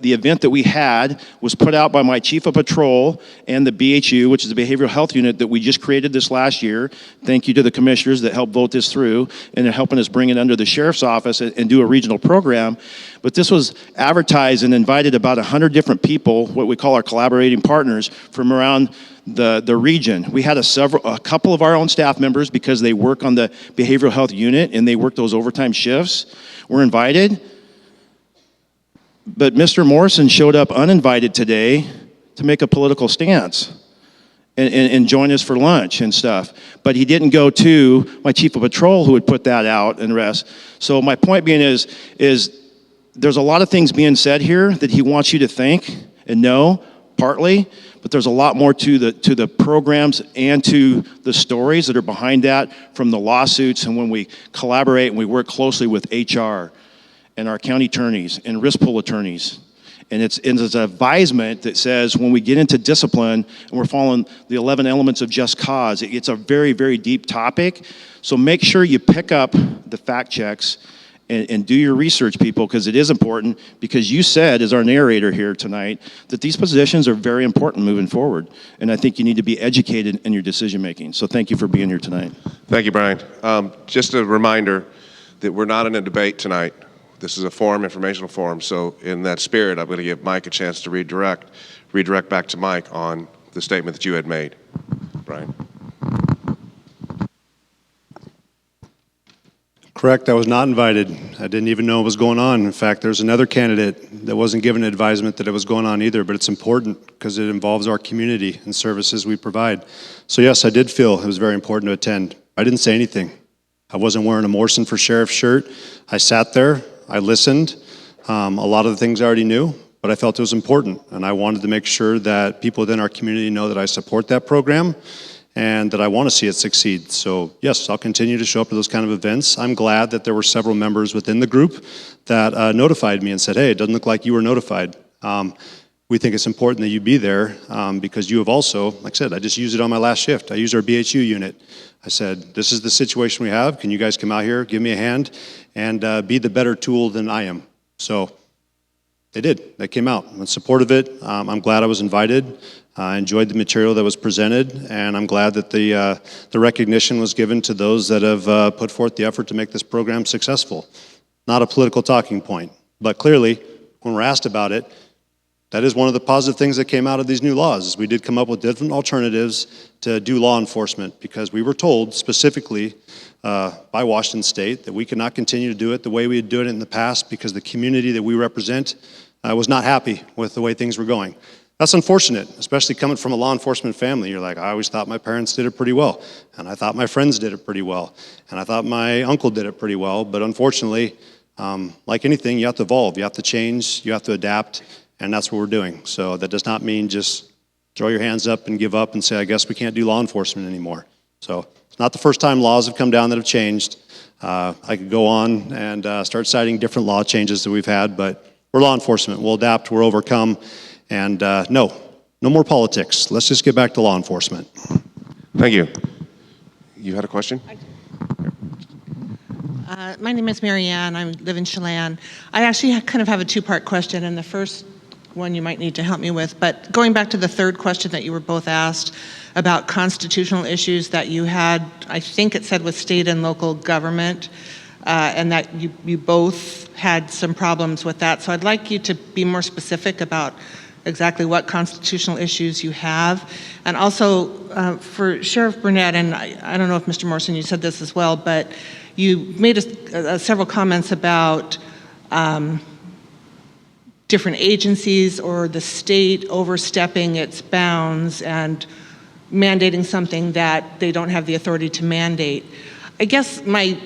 event that we had was put out by my chief of patrol and the BHU, which is the behavioral health unit that we just created this last year. Thank you to the commissioners that helped vote this through, and they're helping us bring it under the sheriff's office and do a regional program. But this was advertised and invited about 100 different people, what we call our collaborating partners, from around the region. We had a couple of our own staff members, because they work on the behavioral health unit and they work those overtime shifts, were invited. But Mr. Morrison showed up uninvited today to make a political stance and join us for lunch and stuff. But he didn't go to my chief of patrol, who would put that out and rest. So my point being is there's a lot of things being said here that he wants you to think and know, partly, but there's a lot more to the programs and to the stories that are behind that, from the lawsuits and when we collaborate and we work closely with HR and our county attorneys and risk pool attorneys. And it's an advisement that says when we get into discipline and we're following the 11 elements of just cause, it's a very, very deep topic. So make sure you pick up the fact checks and do your research, people, because it is important, because you said, as our narrator here tonight, that these positions are very important moving forward. And I think you need to be educated in your decision making. So thank you for being here tonight. Thank you, Brian. Just a reminder that we're not in a debate tonight. This is a forum, informational forum. So in that spirit, I'm going to give Mike a chance to redirect back to Mike on the statement that you had made. Brian. Correct, I was not invited. I didn't even know what was going on. In fact, there's another candidate that wasn't given advisement that it was going on either, but it's important because it involves our community and services we provide. So yes, I did feel it was very important to attend. I didn't say anything. I wasn't wearing a Morrison for Sheriff shirt. I sat there, I listened. A lot of the things I already knew, but I felt it was important, and I wanted to make sure that people within our community know that I support that program and that I want to see it succeed. So yes, I'll continue to show up to those kind of events. I'm glad that there were several members within the group that notified me and said, hey, it doesn't look like you were notified. We think it's important that you be there because you have also, like I said, I just used it on my last shift. I used our BHU unit. I said, this is the situation we have. Can you guys come out here, give me a hand, and be the better tool than I am? So they did. They came out. I'm in support of it. I'm glad I was invited. I enjoyed the material that was presented, and I'm glad that the recognition was given to those that have put forth the effort to make this program successful. Not a political talking point, but clearly, when we're asked about it, that is one of the positive things that came out of these new laws. We did come up with different alternatives to do law enforcement, because we were told specifically by Washington State that we could not continue to do it the way we had done it in the past, because the community that we represent was not happy with the way things were going. That's unfortunate, especially coming from a law enforcement family. You're like, I always thought my parents did it pretty well, and I thought my friends did it pretty well, and I thought my uncle did it pretty well, but unfortunately, like anything, you have to evolve, you have to change, you have to adapt, and that's what we're doing. So that does not mean just throw your hands up and give up and say, I guess we can't do law enforcement anymore. So it's not the first time laws have come down that have changed. I could go on and start citing different law changes that we've had, but we're law enforcement. We'll adapt, we'll overcome. And no no more politics. Let's just get back to law enforcement. Thank you. You had a question? My name is Mary Ann. I live in Chelan. I actually kind of have a two-part question, and the first one you might need to help me with. But going back to the third question that you were both asked about constitutional issues that you had, I think it said with state and local government, and that you both had some problems with that. So I'd like you to be more specific about exactly what constitutional issues you have. And also for Sheriff Burnett, and I don't know if Mr. Morrison, you said this as well, but you made several comments about different agencies or the state overstepping its bounds and mandating something that they don't have the authority to mandate. I guess my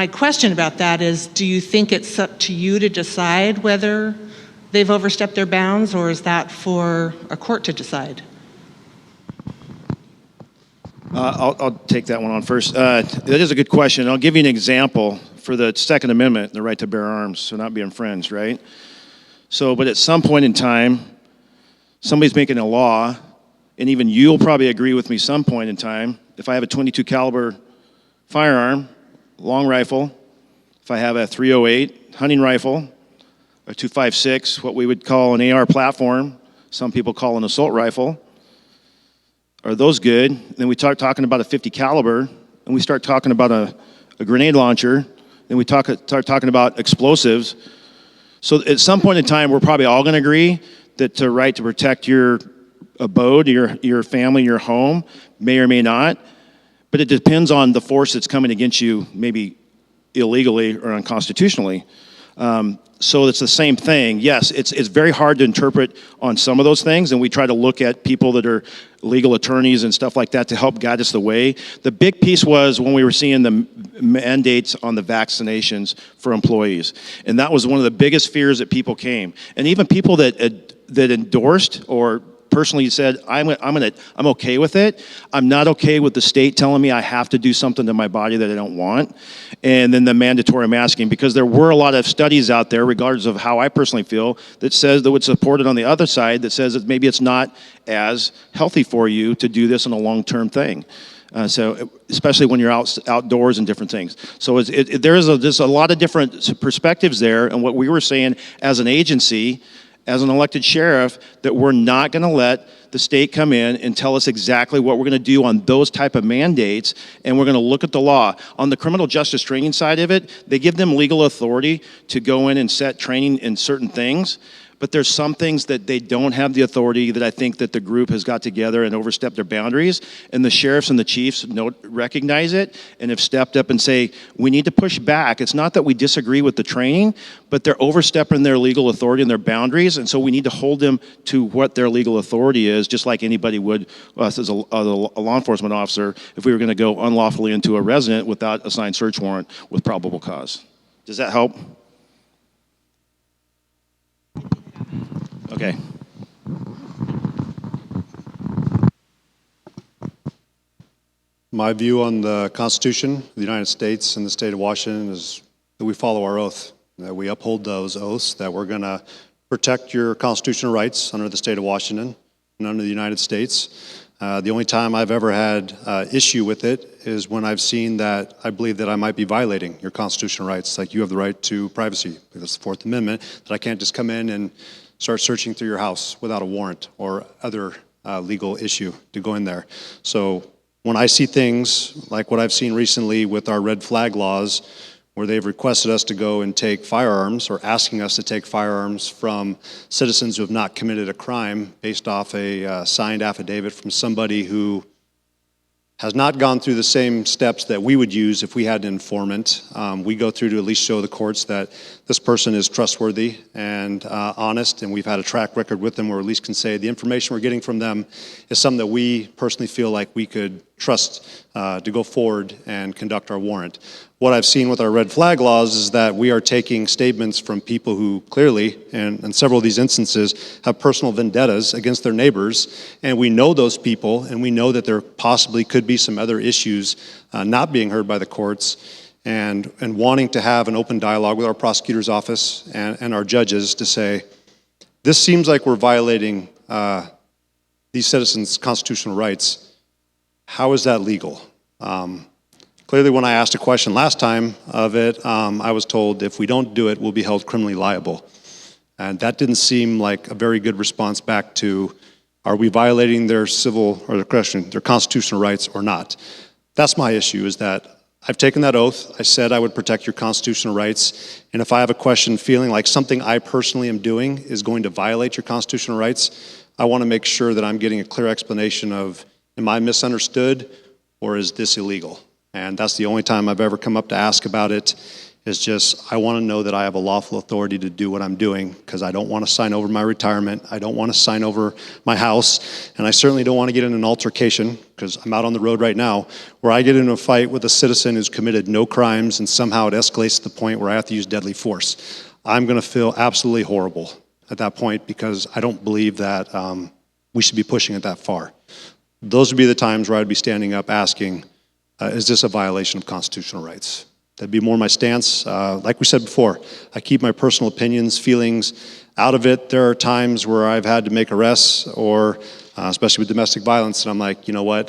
question about that is, do you think it's up to you to decide whether they've overstepped their bounds, or is that for a court to decide? I'll take that one on first. That is a good question. I'll give you an example for the Second Amendment, the right to bear arms, so not be infringed, right? So, but at some point in time, somebody's making a law, and even you'll probably agree with me some point in time, if I have a .22 caliber firearm, long rifle, if I have a .308 hunting rifle, a .256, what we would call an AR platform, some people call an assault rifle, are those good? Then we start talking about a .50 caliber, and we start talking about a grenade launcher, then we start talking about explosives. So at some point in time, we're probably all going to agree that the right to protect your abode, your family, your home, may or may not, but it depends on the force that's coming against you, maybe illegally or unconstitutionally. So it's the same thing. Yes, it's very hard to interpret on some of those things, and we try to look at people that are legal attorneys and stuff like that to help guide us the way. The big piece was when we were seeing the mandates on the vaccinations for employees, and that was one of the biggest fears that people came, and even people that endorsed or personally said, I'm okay with it. I'm not okay with the state telling me I have to do something to my body that I don't want. And then the mandatory masking, because there were a lot of studies out there, regardless of how I personally feel, that says that would support it on the other side, that says that maybe it's not as healthy for you to do this in a long-term thing. So especially when you're outdoors and different things. So there's a lot of different perspectives there, and what we were saying as an agency, as an elected sheriff, that we're not going to let the state come in and tell us exactly what we're going to do on those type of mandates, and we're going to look at the law. On the criminal justice training side of it, they give them legal authority to go in and set training in certain things, but there's some things that they don't have the authority, that I think that the group has got together and overstepped their boundaries, and the sheriffs and the chiefs recognize it and have stepped up and say, we need to push back. It's not that we disagree with the training, but they're overstepping their legal authority and their boundaries, and so we need to hold them to what their legal authority is, just like anybody would, us as a law enforcement officer, if we were gonna go unlawfully into a resident without a signed search warrant with probable cause. Does that help? Okay. My view on the Constitution of the United States and the state of Washington is that we follow our oath, that we uphold those oaths, that we're going to protect your constitutional rights under the state of Washington and under the United States. The only time I've ever had issue with it is when I've seen that I believe that I might be violating your constitutional rights, like you have the right to privacy. That's the Fourth Amendment, that I can't just come in and start searching through your house without a warrant or other legal issue to go in there. So when I see things like what I've seen recently with our red flag laws, where they've requested us to go and take firearms, or asking us to take firearms from citizens who have not committed a crime based off a signed affidavit from somebody who has not gone through the same steps that we would use if we had an informant. We go through to at least show the courts that this person is trustworthy and honest, and we've had a track record with them where at least can say the information we're getting from them is something that we personally feel like we could trust to go forward and conduct our warrant. What I've seen with our red flag laws is that we are taking statements from people who clearly, and in several of these instances, have personal vendettas against their neighbors, and we know those people, and we know that there possibly could be some other issues not being heard by the courts, and wanting to have an open dialogue with our prosecutor's office and our judges to say, this seems like we're violating these citizens' constitutional rights, how is that legal? Clearly, when I asked a question last time of it, I was told if we don't do it, we'll be held criminally liable. And that didn't seem like a very good response back to, are we violating their civil, or their constitutional rights or not? That's my issue, is that I've taken that oath. I said I would protect your constitutional rights. And if I have a question feeling like something I personally am doing is going to violate your constitutional rights, I want to make sure that I'm getting a clear explanation of, am I misunderstood or is this illegal? And that's the only time I've ever come up to ask about it. It's just, I want to know that I have a lawful authority to do what I'm doing, because I don't want to sign over my retirement. I don't want to sign over my house. And I certainly don't want to get in an altercation, because I'm out on the road right now, where I get into a fight with a citizen who's committed no crimes and somehow it escalates to the point where I have to use deadly force. I'm going to feel absolutely horrible at that point, because I don't believe that we should be pushing it that far. Those would be the times where I'd be standing up asking, is this a violation of constitutional rights? That'd be more my stance. Like we said before, I keep my personal opinions, feelings out of it. There are times where I've had to make arrests, or especially with domestic violence, and I'm like, you know what,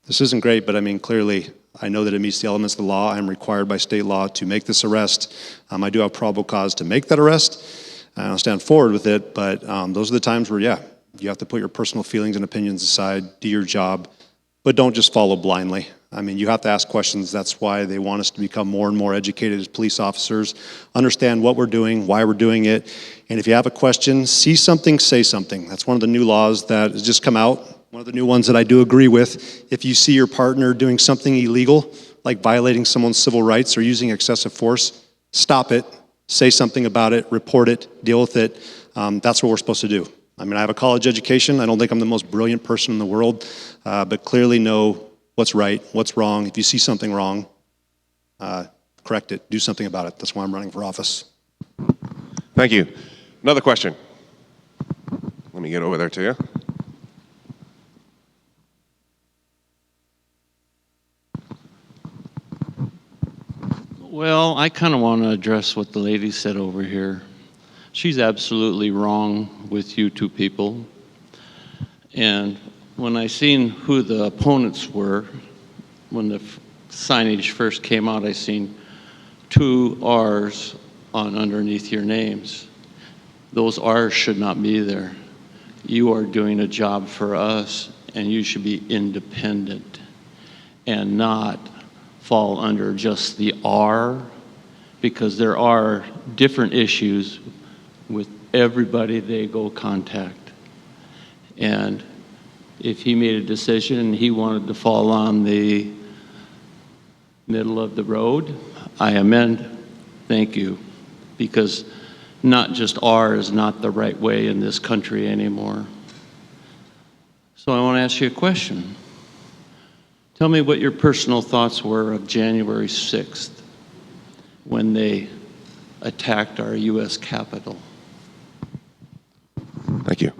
this isn't great, but I mean, clearly, I know that it meets the elements of the law. I'm required by state law to make this arrest. I do have probable cause to make that arrest, and I'll stand forward with it, but those are the times where, yeah, you have to put your personal feelings and opinions aside, do your job, but don't just follow blindly. I mean, you have to ask questions. That's why they want us to become more and more educated as police officers, understand what we're doing, why we're doing it. And if you have a question, see something, say something. That's one of the new laws that has just come out. One of the new ones that I do agree with. If you see your partner doing something illegal, like violating someone's civil rights or using excessive force, stop it, say something about it, report it, deal with it. That's what we're supposed to do. I mean, I have a college education. I don't think I'm the most brilliant person in the world, but clearly know what's right, what's wrong. If you see something wrong, correct it, do something about it. That's why I'm running for office. Thank you. Another question. Let me get over there to you. Well, I kind of want to address what the lady said over here. She's absolutely wrong with you two people. And when I seen who the opponents were, when the signage first came out, I seen 2 R's on underneath your names. Those R's should not be there. You are doing a job for us, and you should be independent and not fall under just the R, because there are different issues with everybody they go contact. And if he made a decision and he wanted to fall on the middle of the road, I amend, thank you, because not just R is not the right way in this country anymore. So I want to ask you a question. Tell me what your personal thoughts were of January 6th when they attacked our U.S. Capitol. Thank you.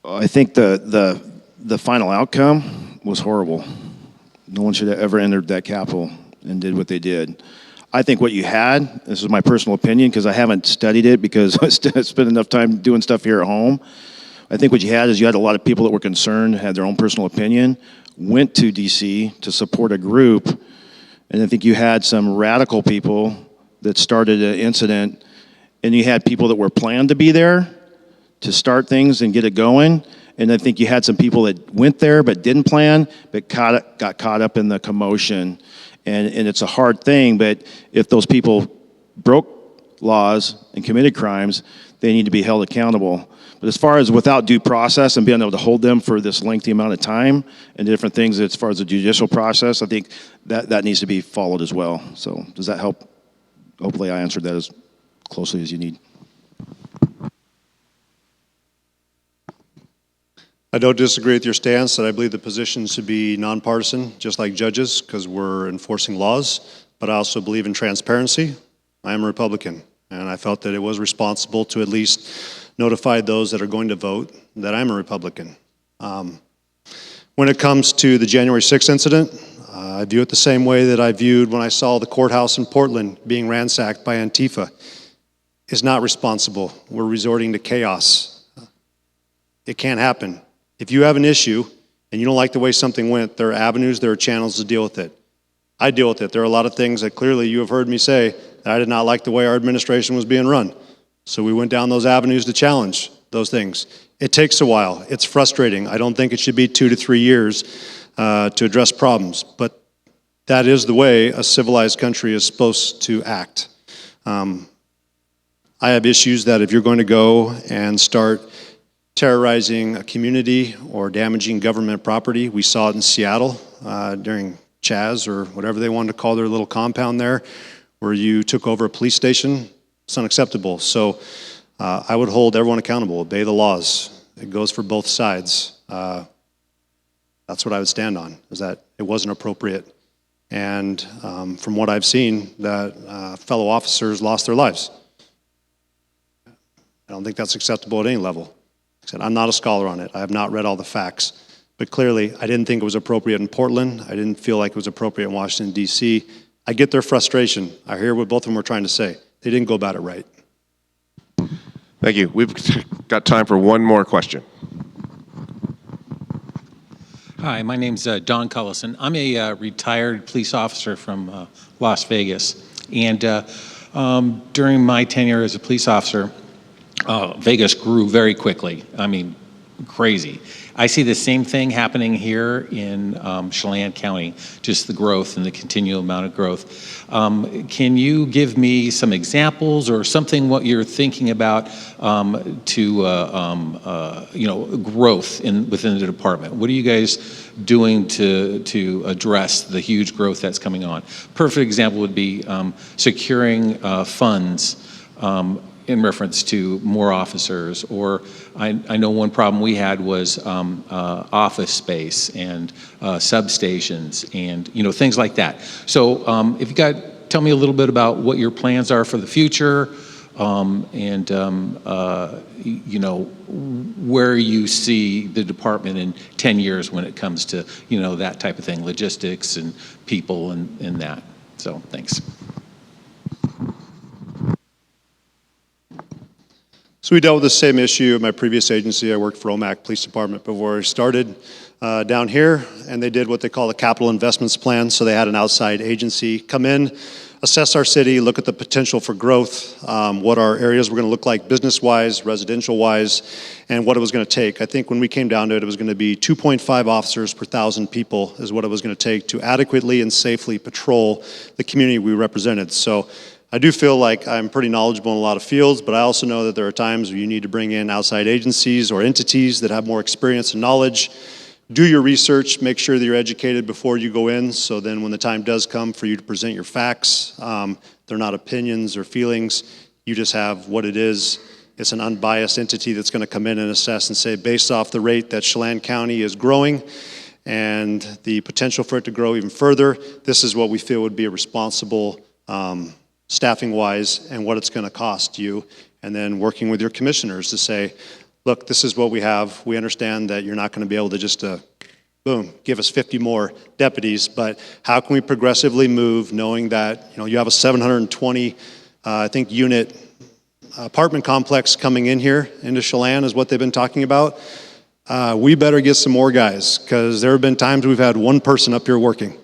I think the final outcome was horrible. No one should have ever entered that Capitol and did what they did. I think what you had, this is my personal opinion because I haven't studied it because I spent enough time doing stuff here at home. I think what you had is you had a lot of people that were concerned, had their own personal opinion, went to D.C. to support a group, and I think you had some radical people that started an incident, and you had people that were planned to be there to start things and get it going, and I think you had some people that went there but didn't plan, but got caught up in the commotion, and it's a hard thing, but if those people broke laws and committed crimes, they need to be held accountable. But as far as without due process and being able to hold them for this lengthy amount of time and different things as far as the judicial process, I think that needs to be followed as well. So does that help? Hopefully I answered that as closely as you need. I don't disagree with your stance that I believe the position should be nonpartisan, just like judges, because we're enforcing laws, but I also believe in transparency. I am a Republican, and I felt that it was responsible to at least notify those that are going to vote that I'm a Republican. When it comes to the January 6th incident, I view it the same way that I viewed when I saw the courthouse in Portland being ransacked by Antifa. is not responsible. We're resorting to chaos. It can't happen. If you have an issue and you don't like the way something went, there are avenues, there are channels to deal with it. I deal with it. There are a lot of things that clearly you have heard me say that I did not like the way our administration was being run. So we went down those avenues to challenge those things. It takes a while. It's frustrating. I don't think it should be 2 to 3 years to address problems, but that is the way a civilized country is supposed to act. I have issues that if you're going to go and start terrorizing a community or damaging government property, we saw it in Seattle during Chaz or whatever they wanted to call their little compound there, where you took over a police station. It's unacceptable. So I would hold everyone accountable, obey the laws. It goes for both sides. That's what I would stand on, is that it wasn't appropriate. And from what I've seen, that fellow officers lost their lives. I don't think that's acceptable at any level. Like I said, I'm not a scholar on it. I have not read all the facts. But clearly, I didn't think it was appropriate in Portland. I didn't feel like it was appropriate in Washington, D.C. I get their frustration. I hear what both of them were trying to say. They didn't go about it right. Thank you. We've got time for one more question. Hi, my name's Don Cullison. I'm a retired police officer from Las Vegas. And during my tenure as a police officer, Vegas grew very quickly. I mean, crazy. I see the same thing happening here in Chelan County, just the growth and the continual amount of growth. Can you give me some examples or something what you're thinking about growth within the department? What are you guys doing to address the huge growth that's coming on? Perfect example would be securing funds in reference to more officers, or I know one problem we had was office space and substations and things like that. So if you tell me a little bit about what your plans are for the future, and where you see the department in 10 years when it comes to that type of thing, logistics and people and that. So thanks. So we dealt with the same issue at my previous agency. I worked for OMAC Police Department before I started down here, and they did what they call a capital investments plan. So they had an outside agency come in, assess our city, look at the potential for growth, what our areas were going to look like business-wise, residential-wise, and what it was going to take. I think when we came down to it, it was going to be 2.5 officers per 1,000 people is what it was going to take to adequately and safely patrol the community we represented. So I do feel like I'm pretty knowledgeable in a lot of fields, but I also know that there are times where you need to bring in outside agencies or entities that have more experience and knowledge. Do your research, make sure that you're educated before you go in, so then when the time does come for you to present your facts, they're not opinions or feelings, you just have what it is. It's an unbiased entity that's going to come in and assess and say, based off the rate that Chelan County is growing and the potential for it to grow even further, this is what we feel would be a responsible staffing-wise and what it's going to cost you, and then working with your commissioners to say, look, this is what we have. We understand that you're not going to be able to just, boom, give us 50 more deputies, but how can we progressively move knowing that you have a 720, unit apartment complex coming in here into Chelan is what they've been talking about. We better get some more guys, because there have been times we've had one person up here working.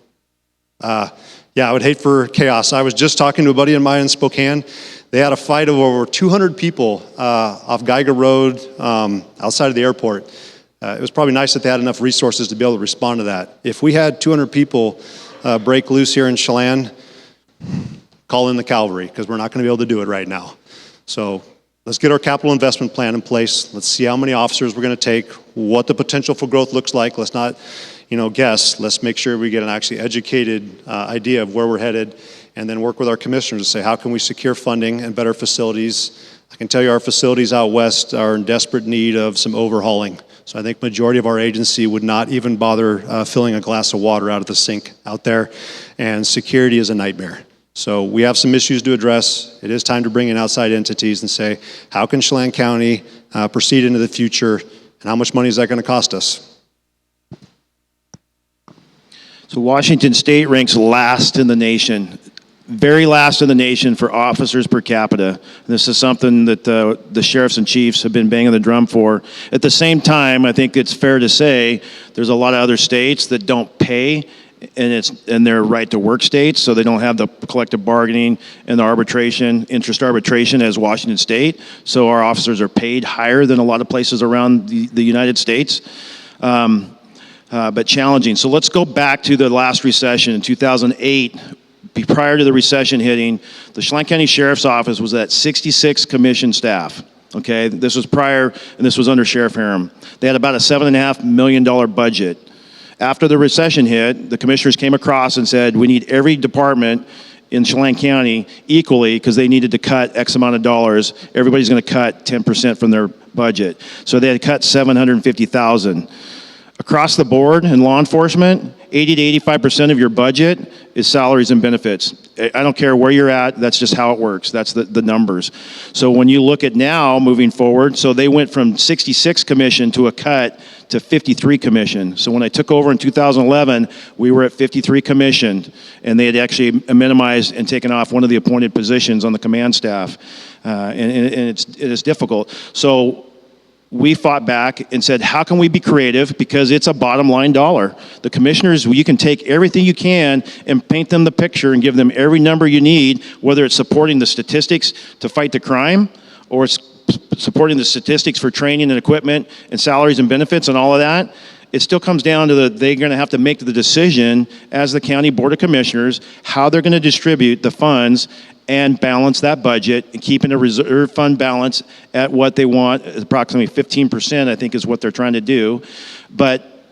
Yeah, I would hate for chaos. I was just talking to a buddy of mine in Spokane. They had a fight of over 200 people off Geiger Road outside of the airport. It was probably nice that they had enough resources to be able to respond to that. If we had 200 people break loose here in Chelan, call in the cavalry, because we're not going to be able to do it right now. So let's get our capital investment plan in place. Let's see how many officers we're going to take, what the potential for growth looks like. Let's not guess. Let's make sure we get an actually educated idea of where we're headed, and then work with our commissioners to say, how can we secure funding and better facilities? I can tell you our facilities out west are in desperate need of some overhauling. So I think majority of our agency would not even bother filling a glass of water out of the sink out there, and security is a nightmare. So we have some issues to address. It is time to bring in outside entities and say, how can Chelan County proceed into the future, and how much money is that going to cost us? So Washington State ranks last in the nation very last in the nation for officers per capita. This is something that the sheriffs and chiefs have been banging the drum for. At the same time, I think it's fair to say there's a lot of other states that don't pay, and they're right to work states, so they don't have the collective bargaining and the arbitration, interest arbitration as Washington State. So our officers are paid higher than a lot of places around the United States. But challenging. So let's go back to the last recession in 2008. Prior to the recession hitting, the Chelan County Sheriff's Office was at 66 commissioned staff. Okay, this was prior, and this was under Sheriff Harum. They had about a $7.5 million budget. After the recession hit, the commissioners came across and said, we need every department in Chelan County equally because they needed to cut X amount of dollars. Everybody's going to cut 10% from their budget. So they had cut $750,000. Across the board in law enforcement, 80 to 85% of your budget is salaries and benefits. I don't care where you're at, that's just how it works. That's the numbers. So when you look at now moving forward, so they went from 66 commission to a cut to 53 commission. So when I took over in 2011, we were at 53 commissioned, and they had actually minimized and taken off one of the appointed positions on the command staff. And it is difficult. So we fought back and said, how can we be creative? Because it's a bottom line dollar. The commissioners, you can take everything you can and paint them the picture and give them every number you need, whether it's supporting the statistics to fight the crime or it's supporting the statistics for training and equipment and salaries and benefits and all of that. It still comes down to they're going to have to make the decision as the county board of commissioners how they're going to distribute the funds and balance that budget and keeping a reserve fund balance at what they want, approximately 15%, I think is what they're trying to do. But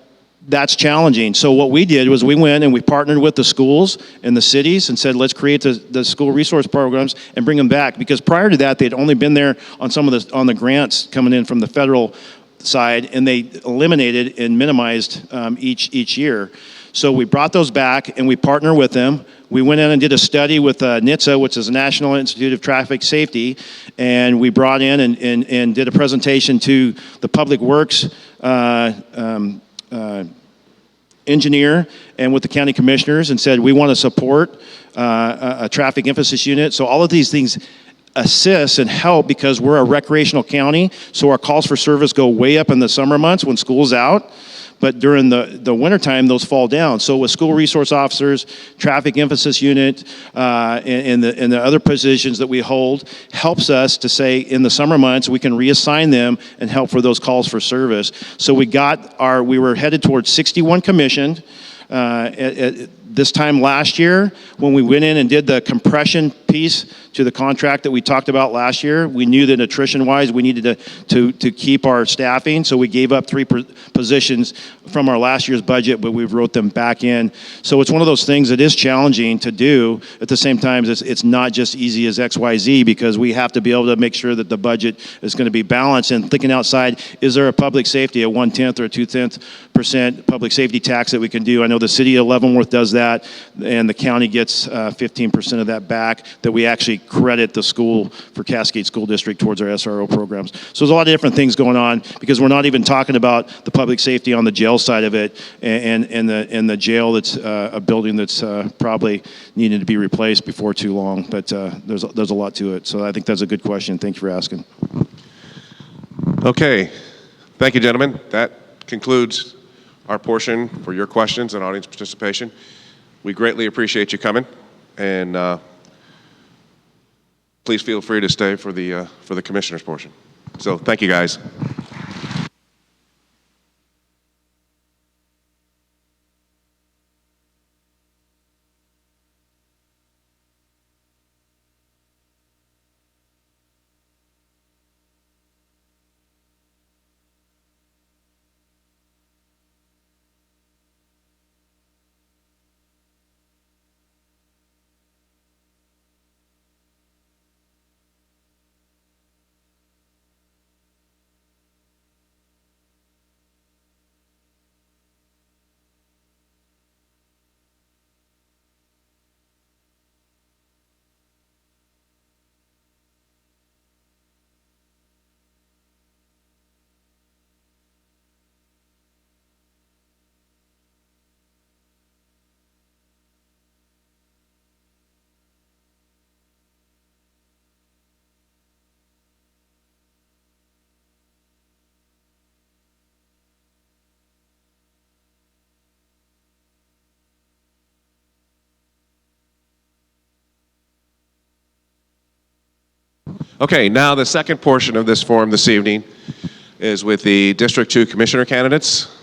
that's challenging. So what we did was we went and we partnered with the schools and the cities and said, let's create the school resource programs and bring them back. Because prior to that, they'd only been there on some of on the grants coming in from the federal side, and they eliminated and minimized each year. So we brought those back and we partner with them. We went in and did a study with NHTSA, which is the National Institute of Traffic Safety, and we brought in and did a presentation to the Public Works engineer and with the county commissioners and said, we want to support a traffic emphasis unit. So all of these things assist and help because we're a recreational county, so our calls for service go way up in the summer months when school's out. But during the wintertime, those fall down. So with school resource officers, traffic emphasis unit, and the other positions that we hold, helps us to say in the summer months, we can reassign them and help for those calls for service. So we were headed towards 61 commissioned. At this time last year, when we went in and did the compression piece to the contract that we talked about last year, we knew that attrition-wise we needed to keep our staffing, so we gave up 3 positions from our last year's budget, but we wrote them back in. So it's one of those things that is challenging to do. At the same time, it's not just easy as XYZ because we have to be able to make sure that the budget is going to be balanced. And thinking outside, is there a public safety, a 1/10 or a 2/10% public safety tax that we can do? I know the city of Leavenworth does that, and the county gets 15% of that back that we actually credit the school for Cascade School District towards our SRO programs. So there's a lot of different things going on because we're not even talking about the public safety on the jail side of it and the jail that's a building that's probably needed to be replaced before too long. But there's a lot to it. So I think that's a good question. Thank you for asking. Okay. Thank you, gentlemen. That concludes our portion for your questions and audience participation. We greatly appreciate you coming, and please feel free to stay for the commissioner's portion. So thank you, guys. Okay, now the second portion of this forum this evening is with the District 2 Commissioner candidates.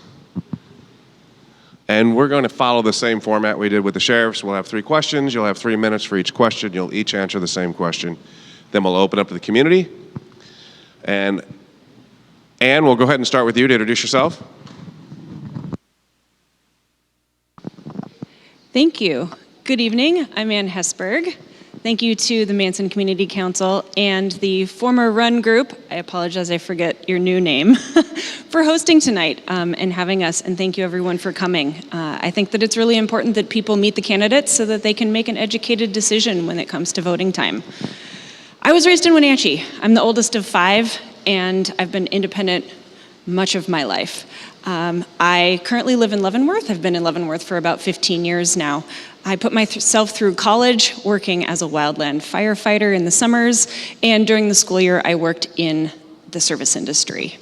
And we're going to follow the same format we did with the sheriffs. We'll have 3 questions. You'll have 3 minutes for each question. You'll each answer the same question. Then we'll open up to the community. And Ann, we'll go ahead and start with you to introduce yourself. Thank you. Good evening. I'm Ann Hesberg. Thank you to the Manson Community Council and the former Run Group, I apologize, I forget your new name, for hosting tonight and having us, and thank you everyone for coming. I think that it's really important that people meet the candidates so that they can make an educated decision when it comes to voting time. I was raised in Wenatchee. I'm the oldest of 5, and I've been independent much of my life. I currently live in Leavenworth. I've been in Leavenworth for about 15 years now. I put myself through college working as a wildland firefighter in the summers, and during the school year I worked in the service industry.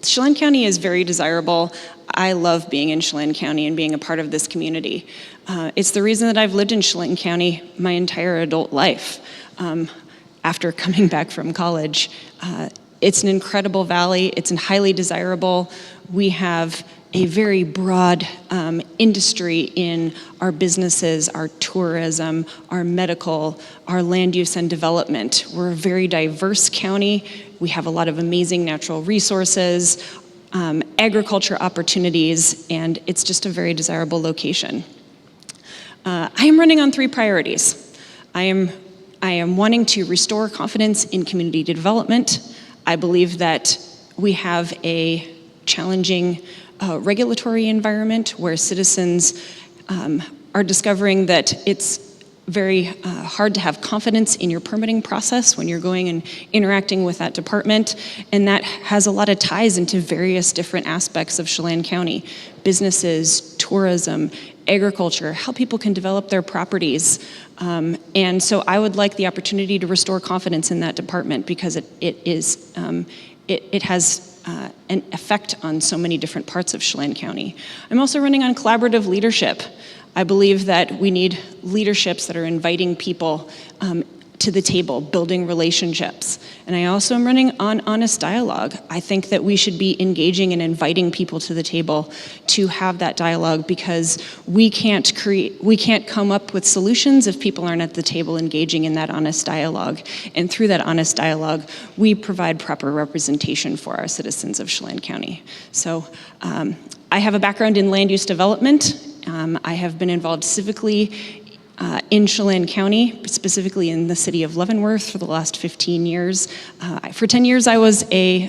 Chelan County is very desirable. I love being in Chelan County and being a part of this community. It's the reason that I've lived in Chelan County my entire adult life. After coming back from college, it's an incredible valley. It's highly desirable. We have a very broad industry in our businesses, our tourism, our medical, our land use and development. We're a very diverse county. We have a lot of amazing natural resources, agriculture opportunities, and it's just a very desirable location. I am running on 3 priorities. I am wanting to restore confidence in community development. I believe that we have a challenging regulatory environment where citizens are discovering that it's very hard to have confidence in your permitting process when you're going and interacting with that department, and that has a lot of ties into various different aspects of Chelan County: businesses, tourism, agriculture, how people can develop their properties. And so I would like the opportunity to restore confidence in that department because it has an effect on so many different parts of Chelan County. I'm also running on collaborative leadership. I believe that we need leaderships that are inviting people to the table, building relationships. And I also am running on honest dialogue. I think that we should be engaging and inviting people to the table to have that dialogue, because we can't come up with solutions if people aren't at the table engaging in that honest dialogue. And through that honest dialogue, we provide proper representation for our citizens of Chelan County. So I have a background in land use development. I have been involved civically in Chelan County, specifically in the city of Leavenworth, for the last 15 years. For 10 years, I was a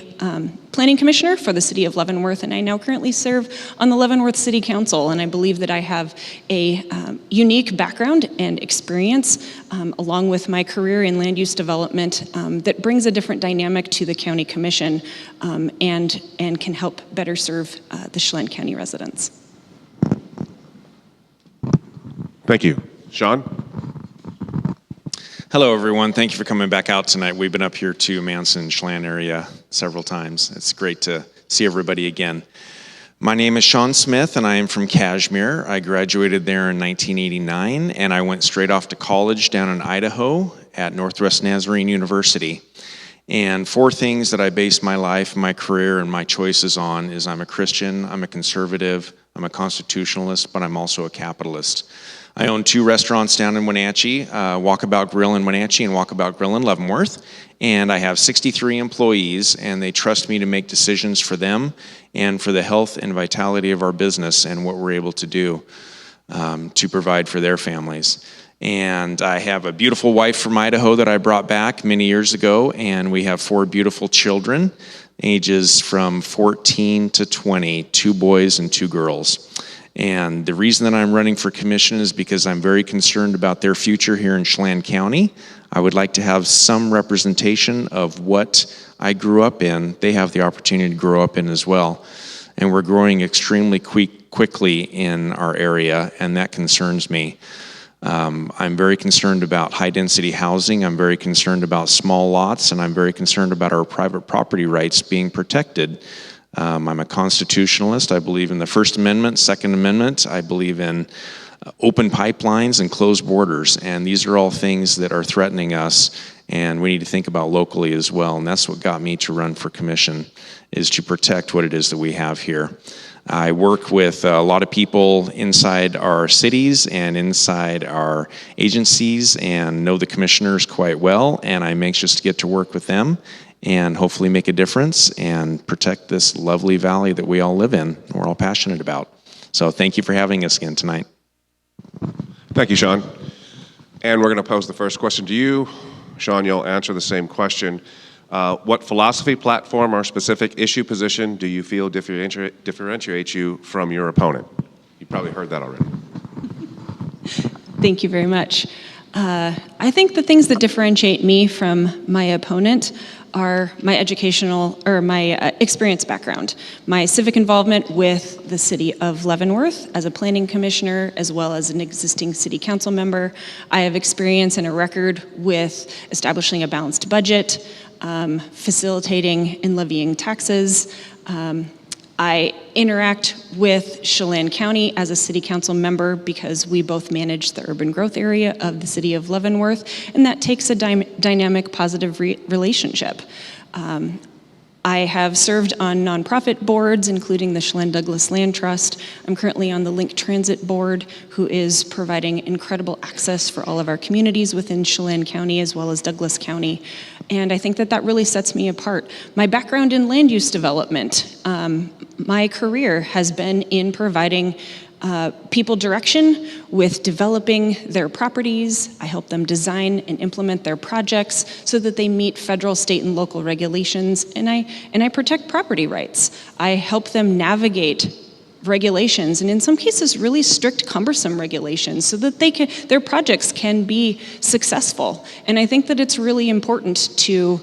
planning commissioner for the city of Leavenworth, and I now currently serve on the Leavenworth City Council, and I believe that I have a unique background and experience, along with my career in land use development, that brings a different dynamic to the county commission and can help better serve the Chelan County residents. Thank you. Sean? Hello, everyone. Thank you for coming back out tonight. We've been up here to Manson, Chelan area several times. It's great to see everybody again. My name is Sean Smith, and I am from Kashmir. I graduated there in 1989, and I went straight off to college down in Idaho at Northwest Nazarene University. And 4 things that I base my life, my career, and my choices on is I'm a Christian, I'm a conservative, I'm a constitutionalist, but I'm also a capitalist. I own 2 restaurants down in Wenatchee, Walkabout Grill in Wenatchee and Walkabout Grill in Leavenworth. And I have 63 employees, and they trust me to make decisions for them and for the health and vitality of our business and what we're able to do to provide for their families. And I have a beautiful wife from Idaho that I brought back many years ago, and we have 4 beautiful children, ages from 14 to 20, 2 boys and 2 girls. And the reason that I'm running for commission is because I'm very concerned about their future here in Chelan County. I would like to have some representation of what I grew up in. They have the opportunity to grow up in as well. And we're growing extremely quickly in our area, and that concerns me. I'm very concerned about high-density housing. I'm very concerned about small lots, and I'm very concerned about our private property rights being protected. I'm a constitutionalist. I believe in the First Amendment, Second Amendment. I believe in open pipelines and closed borders, and these are all things that are threatening us and we need to think about locally as well. And that's what got me to run for commission, is to protect what it is that we have here. I work with a lot of people inside our cities and inside our agencies and know the commissioners quite well, and I'm anxious to get to work with them and hopefully make a difference and protect this lovely valley that we all live in and we're all passionate about. So thank you for having us again tonight. Thank you, Sean. And we're going to pose the first question to you. Sean, you'll answer the same question. What philosophy, platform, or specific issue position do you feel differentiates you from your opponent? You probably heard that already. Thank you very much. I think the things that differentiate me from my opponent are my educational or my experience background, my civic involvement with the city of Leavenworth as a planning commissioner, as well as an existing city council member. I have experience and a record with establishing a balanced budget, facilitating and levying taxes. I interact with Chelan County as a city council member because we both manage the urban growth area of the city of Leavenworth, and that takes a dynamic, positive relationship. I have served on nonprofit boards, including the Chelan Douglas Land Trust. I'm currently on the Link Transit Board, who is providing incredible access for all of our communities within Chelan County as well as Douglas County. And I think that that really sets me apart. My background in land use development, my career has been in providing people direction with developing their properties. I help them design and implement their projects so that they meet federal, state, and local regulations, and I protect property rights. I help them navigate regulations, and in some cases really strict, cumbersome regulations, so that their projects can be successful. And I think that it's really important to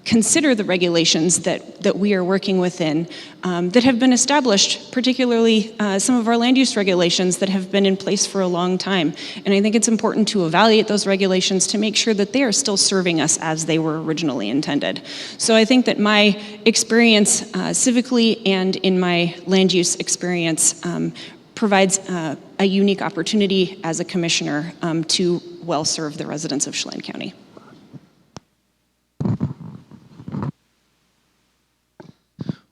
consider the regulations that we are working within that have been established, particularly some of our land use regulations that have been in place for a long time. And I think it's important to evaluate those regulations to make sure that they are still serving us as they were originally intended. So I think that my experience civically and in my land use experience provides a unique opportunity as a commissioner to well serve the residents of Chelan County.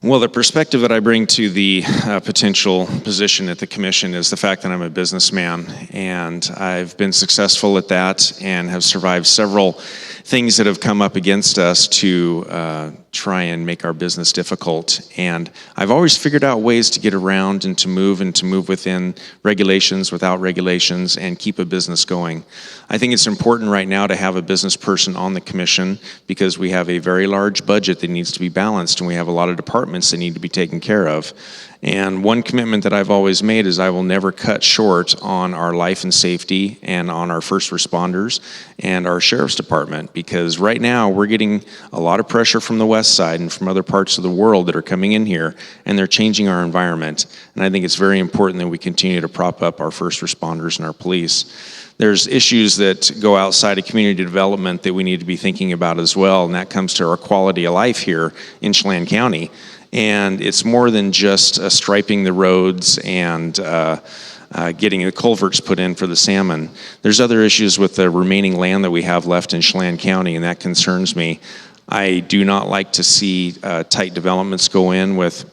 Well, the perspective that I bring to the potential position at the commission is the fact that I'm a businessman, and I've been successful at that and have survived several things that have come up against us to try and make our business difficult. And I've always figured out ways to get around and to move within regulations, without regulations, and keep a business going. I think it's important right now to have a business person on the commission because we have a very large budget that needs to be balanced, and we have a lot of departments that need to be taken care of. And one commitment that I've always made is I will never cut short on our life and safety and on our first responders and our sheriff's department, because right now we're getting a lot of pressure from the west side and from other parts of the world that are coming in here, and they're changing our environment. And I think it's very important that we continue to prop up our first responders and our police. There's issues that go outside of community development that we need to be thinking about as well, and that comes to our quality of life here in Chelan County. And it's more than just striping the roads and getting the culverts put in for the salmon. There's other issues with the remaining land that we have left in Chelan County, and that concerns me. I do not like to see tight developments go in with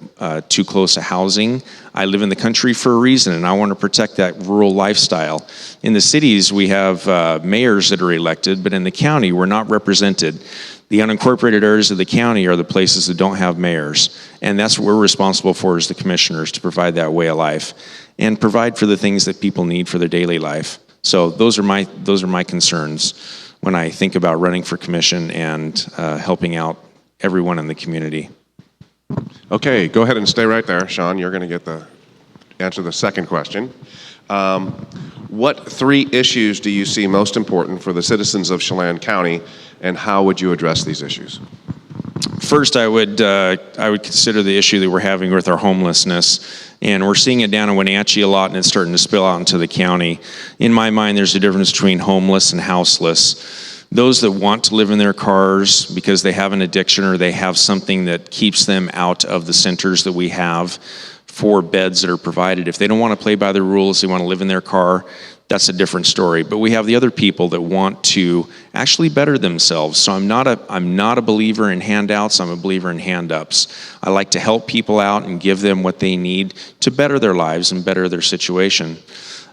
too close to housing. I live in the country for a reason, and I want to protect that rural lifestyle. In the cities, we have mayors that are elected, but in the county, we're not represented. The unincorporated areas of the county are the places that don't have mayors, and that's what we're responsible for as the commissioners, to provide that way of life and provide for the things that people need for their daily life. So those are my concerns when I think about running for commission and helping out everyone in the community. Okay, go ahead and stay right there, Sean. You're going to answer the second question. What 3 issues do you see most important for the citizens of Chelan County, and how would you address these issues? First, I would consider the issue that we're having with our homelessness, and we're seeing it down in Wenatchee a lot, and it's starting to spill out into the county. In my mind, there's a difference between homeless and houseless. Those that want to live in their cars because they have an addiction or they have something that keeps them out of the centers that we have for beds that are provided. If they don't want to play by the rules, they want to live in their car, that's a different story. But we have the other people that want to actually better themselves. So I'm not a believer in handouts, I'm a believer in hand-ups. I like to help people out and give them what they need to better their lives and better their situation.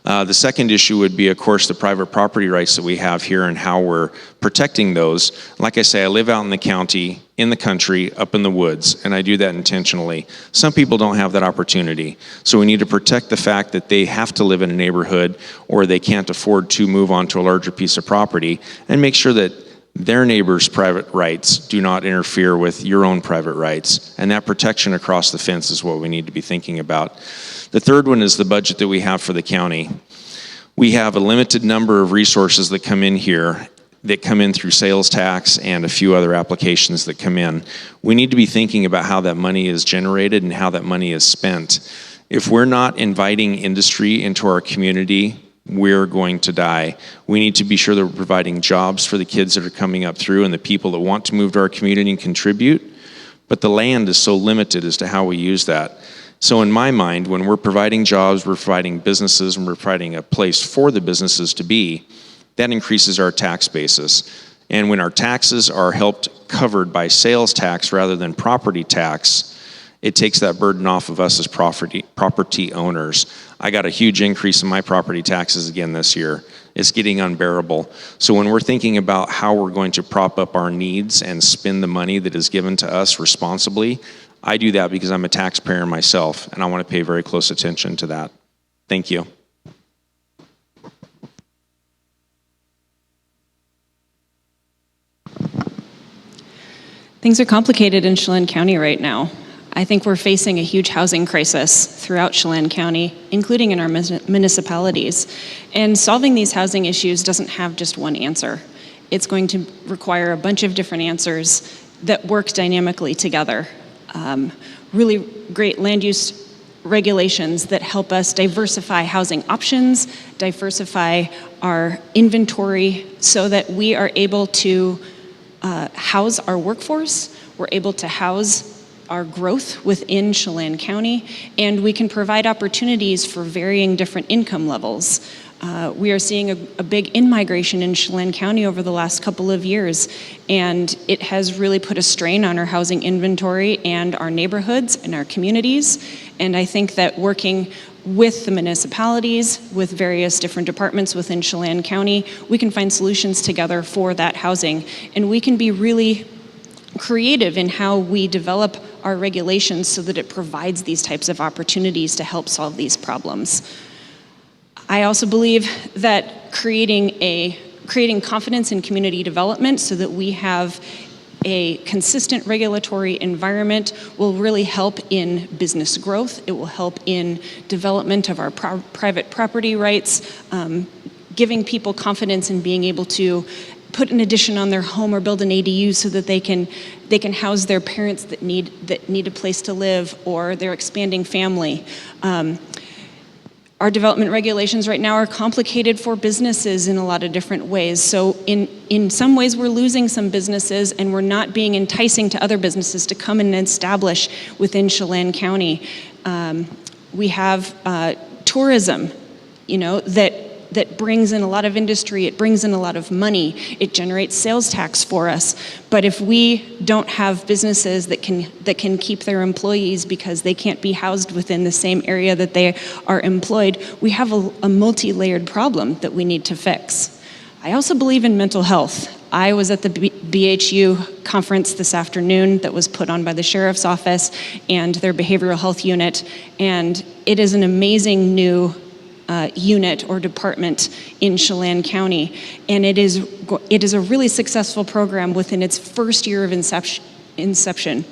The second issue would be, of course, the private property rights that we have here and how we're protecting those. Like I say, I live out in the county, in the country, up in the woods, and I do that intentionally. Some people don't have that opportunity. So we need to protect the fact that they have to live in a neighborhood or they can't afford to move on to a larger piece of property, and make sure that their neighbors' private rights do not interfere with your own private rights. And that protection across the fence is what we need to be thinking about. The third one is the budget that we have for the county. We have a limited number of resources that come in here, that come in through sales tax and a few other applications that come in. We need to be thinking about how that money is generated and how that money is spent. If we're not inviting industry into our community, we're going to die. We need to be sure that we're providing jobs for the kids that are coming up through and the people that want to move to our community and contribute. But the land is so limited as to how we use that. So in my mind, when we're providing jobs, we're providing businesses, and we're providing a place for the businesses to be, that increases our tax basis. And when our taxes are helped covered by sales tax rather than property tax, it takes that burden off of us as property owners. I got a huge increase in my property taxes again this year. It's getting unbearable. So when we're thinking about how we're going to prop up our needs and spend the money that is given to us responsibly, I do that because I'm a taxpayer myself, and I want to pay very close attention to that. Thank you. Things are complicated in Chelan County right now. I think we're facing a huge housing crisis throughout Chelan County, including in our municipalities. And solving these housing issues doesn't have just one answer. It's going to require a bunch of different answers that work dynamically together. Really great land use regulations that help us diversify housing options, diversify our inventory so that we are able to house our workforce, we're able to house our growth within Chelan County, and we can provide opportunities for varying different income levels. We are seeing a big in-migration in Chelan County over the last couple of years, and it has really put a strain on our housing inventory and our neighborhoods and our communities. And I think that working with the municipalities, with various different departments within Chelan County, we can find solutions together for that housing. And we can be really creative in how we develop our regulations so that it provides these types of opportunities to help solve these problems. I also believe that creating confidence in community development so that we have a consistent regulatory environment will really help in business growth. It will help in development of our private property rights, giving people confidence in being able to put an addition on their home or build an ADU so that they can house their parents that need a place to live, or their expanding family. Our development regulations right now are complicated for businesses in a lot of different ways. So in some ways we're losing some businesses, and we're not being enticing to other businesses to come and establish within Chelan County. We have tourism, that brings in a lot of industry, it brings in a lot of money, it generates sales tax for us. But if we don't have businesses that can keep their employees because they can't be housed within the same area that they are employed, we have a multi-layered problem that we need to fix. I also believe in mental health. I was at the BHU conference this afternoon that was put on by the Sheriff's Office and their behavioral health unit, and it is an amazing new unit or department in Chelan County, and it is a really successful program within its first year of inception.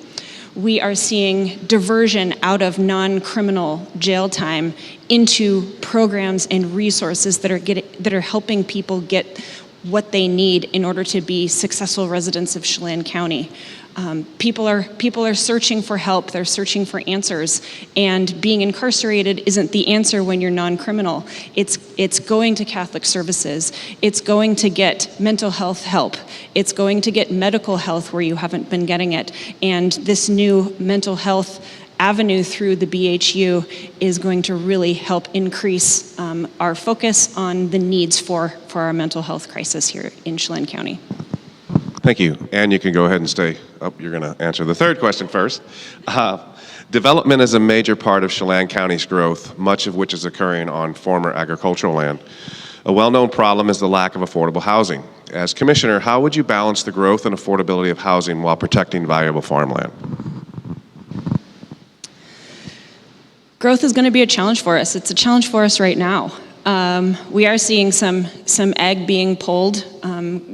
We are seeing diversion out of non-criminal jail time into programs and resources that are helping people get what they need in order to be successful residents of Chelan County. People are searching for help, they're searching for answers, and being incarcerated isn't the answer when you're non-criminal. It's going to Catholic services, it's going to get mental health help, it's going to get medical health where you haven't been getting it, and this new mental health avenue through the BHU is going to really help increase our focus on the needs for our mental health crisis here in Chelan County. Thank you. And you can go ahead and stay up. You're going to answer the third question first. Development is a major part of Chelan County's growth, much of which is occurring on former agricultural land. A well-known problem is the lack of affordable housing. As Commissioner, how would you balance the growth and affordability of housing while protecting valuable farmland? Growth is going to be a challenge for us. It's a challenge for us right now. We are seeing some ag being pulled.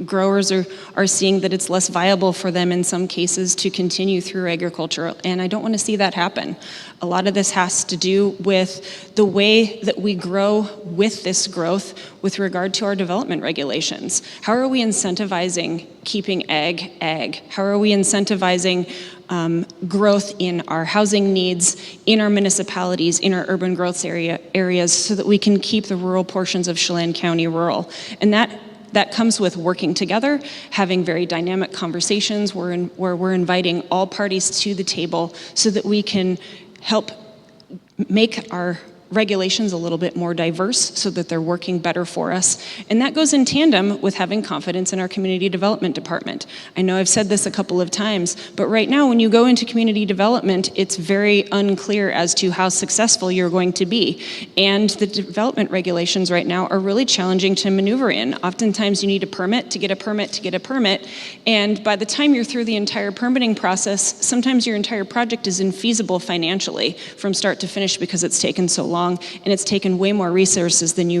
Growers are seeing that it's less viable for them in some cases to continue through agriculture, and I don't want to see that happen. A lot of this has to do with the way that we grow with this growth with regard to our development regulations. How are we incentivizing keeping ag? How are we incentivizing growth in our housing needs, in our municipalities, in our urban growth areas, so that we can keep the rural portions of Chelan County rural? And that comes with working together, having very dynamic conversations where we're inviting all parties to the table so that we can help make our regulations a little bit more diverse so that they're working better for us. And that goes in tandem with having confidence in our community development department. I know I've said this a couple of times, but right now when you go into community development, it's very unclear as to how successful you're going to be. And the development regulations right now are really challenging to maneuver in. Oftentimes you need a permit to get a permit to get a permit. And by the time you're through the entire permitting process, sometimes your entire project is infeasible financially from start to finish because it's taken so long. And it's taken way more resources than you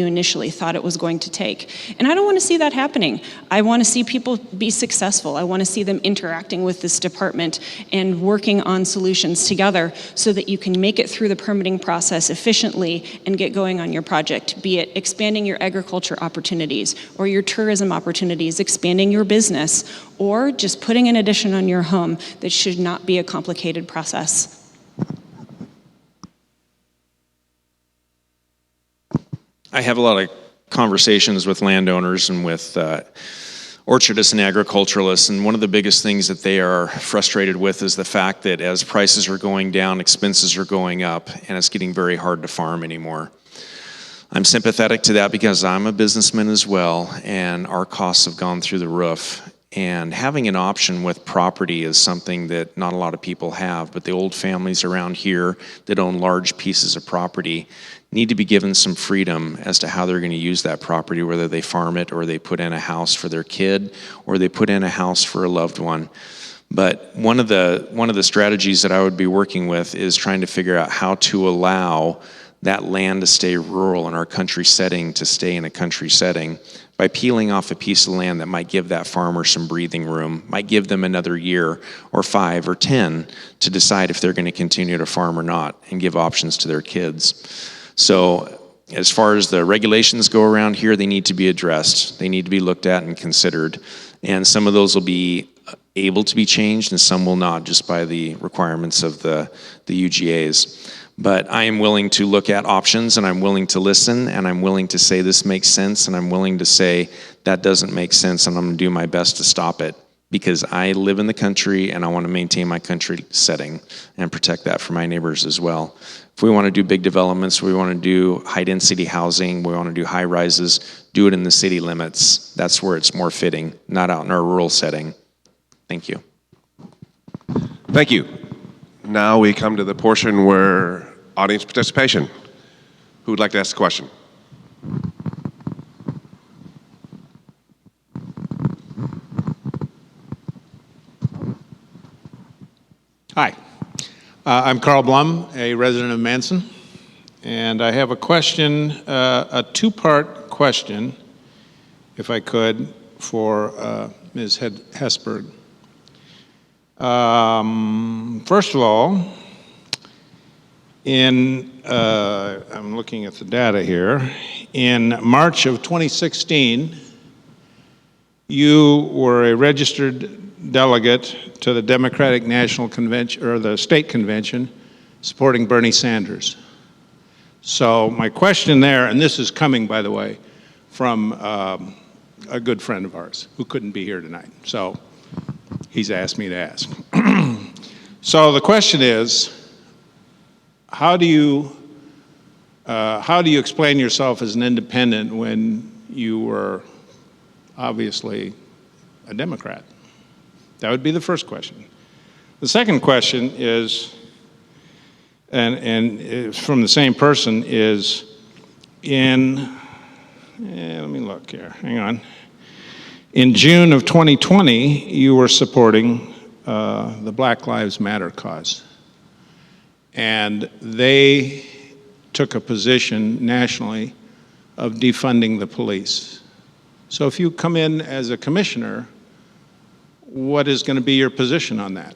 initially thought it was going to take. And I don't want to see that happening. I want to see people be successful. I want to see them interacting with this department and working on solutions together so that you can make it through the permitting process efficiently and get going on your project, be it expanding your agriculture opportunities or your tourism opportunities, expanding your business, or just putting an addition on your home. That should not be a complicated process. I have a lot of conversations with landowners and with orchardists and agriculturalists, and one of the biggest things that they are frustrated with is the fact that as prices are going down, expenses are going up, and it's getting very hard to farm anymore. I'm sympathetic to that because I'm a businessman as well, and our costs have gone through the roof. And having an option with property is something that not a lot of people have, but the old families around here that own large pieces of property need to be given some freedom as to how they're going to use that property, whether they farm it or they put in a house for their kid or they put in a house for a loved one. But one of the strategies that I would be working with is trying to figure out how to allow that land to stay rural and our country setting to stay in a country setting by peeling off a piece of land that might give that farmer some breathing room, might give them another year or 5 or 10 to decide if they're going to continue to farm or not and give options to their kids. So as far as the regulations go around here, they need to be addressed. They need to be looked at and considered. And some of those will be able to be changed and some will not, just by the requirements of the UGAs. But I am willing to look at options, and I'm willing to listen, and I'm willing to say this makes sense, and I'm willing to say that doesn't make sense, and I'm going to do my best to stop it, because I live in the country and I want to maintain my country setting and protect that for my neighbors as well. If we want to do big developments, we want to do high density housing, we want to do high rises, do it in the city limits. That's where it's more fitting, not out in our rural setting. Thank you. Thank you. Now we come to the portion where audience participation. Who would like to ask a question? Hi, I'm Carl Blum, a resident of Manson, and I have a question, a two-part question, if I could, for Ms. Hesberg. First of all, I'm looking at the data here, in March of 2016, you were a registered delegate to the Democratic National Convention, or the state convention, supporting Bernie Sanders. So my question there, and this is coming, by the way, from a good friend of ours who couldn't be here tonight. So he's asked me to ask. So the question is, how do you explain yourself as an independent when you were obviously a Democrat? That would be the first question. The second question is, and it's from the same person, is let me look here, hang on. In June of 2020, you were supporting the Black Lives Matter cause. And they took a position nationally of defunding the police. So if you come in as a commissioner, what is going to be your position on that?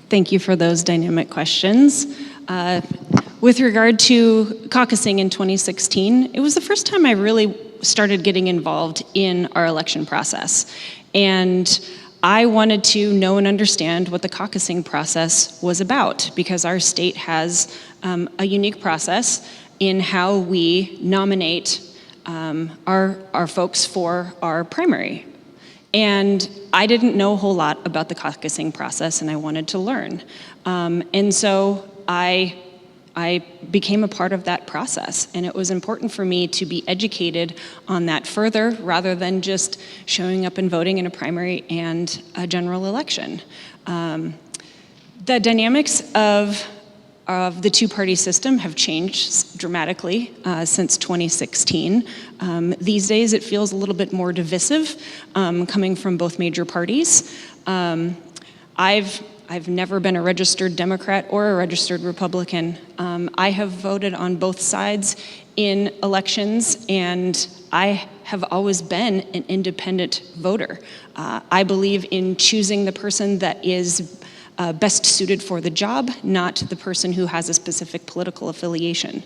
Thank you for those dynamic questions. With regard to caucusing in 2016, it was the first time I really started getting involved in our election process. And I wanted to know and understand what the caucusing process was about, because our state has a unique process in how we nominate our folks for our primary. And I didn't know a whole lot about the caucusing process, and I wanted to learn. And so I became a part of that process, and it was important for me to be educated on that further rather than just showing up and voting in a primary and a general election. The dynamics of the two-party system have changed dramatically since 2016. These days it feels a little bit more divisive coming from both major parties. I've never been a registered Democrat or a registered Republican. I have voted on both sides in elections, and I have always been an independent voter. I believe in choosing the person that is best suited for the job, not the person who has a specific political affiliation.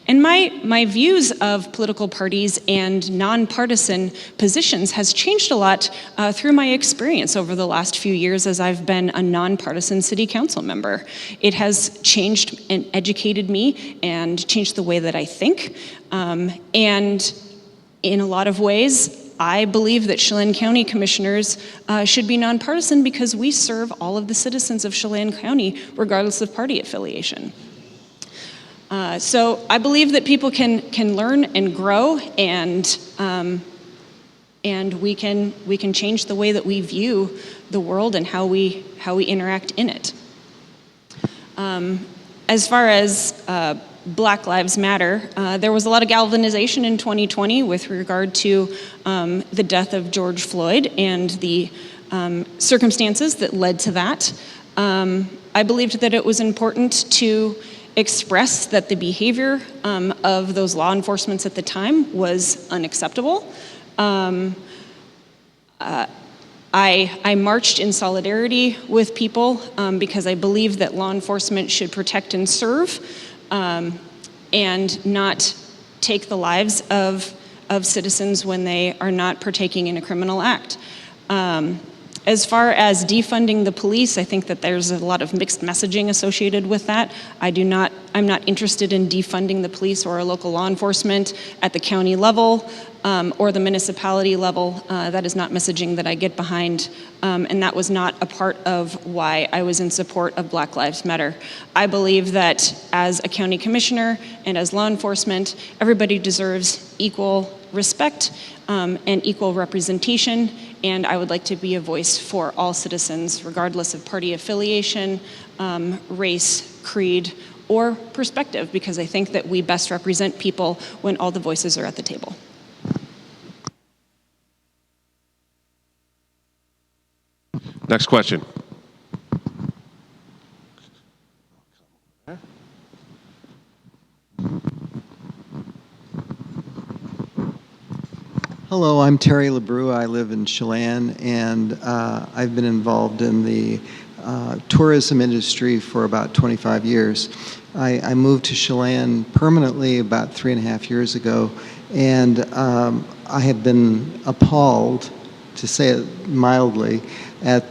And my views of political parties and nonpartisan positions has changed a lot through my experience over the last few years as I've been a nonpartisan city council member. It has changed and educated me and changed the way that I think. And in a lot of ways, I believe that Chelan County commissioners should be nonpartisan because we serve all of the citizens of Chelan County, regardless of party affiliation. So I believe that people can learn and grow, and we can change the way that we view the world and how we interact in it. As far as Black Lives Matter, there was a lot of galvanization in 2020 with regard to the death of George Floyd and the circumstances that led to that. I believed that it was important to express that the behavior of those law enforcement at the time was unacceptable. I marched in solidarity with people because I believe that law enforcement should protect and serve and not take the lives of citizens when they are not partaking in a criminal act. As far as defunding the police, I think that there's a lot of mixed messaging associated with that. I'm not interested in defunding the police or local law enforcement at the county level or the municipality level. That is not messaging that I get behind, and that was not a part of why I was in support of Black Lives Matter. I believe that as a county commissioner and as law enforcement, everybody deserves equal respect and equal representation, and I would like to be a voice for all citizens, regardless of party affiliation, race, creed, or perspective, because I think that we best represent people when all the voices are at the table. Next question. Hello, I'm Terry LeBrew. I live in Chelan, and I've been involved in the tourism industry for about 25 years. I moved to Chelan permanently about 3.5 years ago, and I have been appalled, to say it mildly, at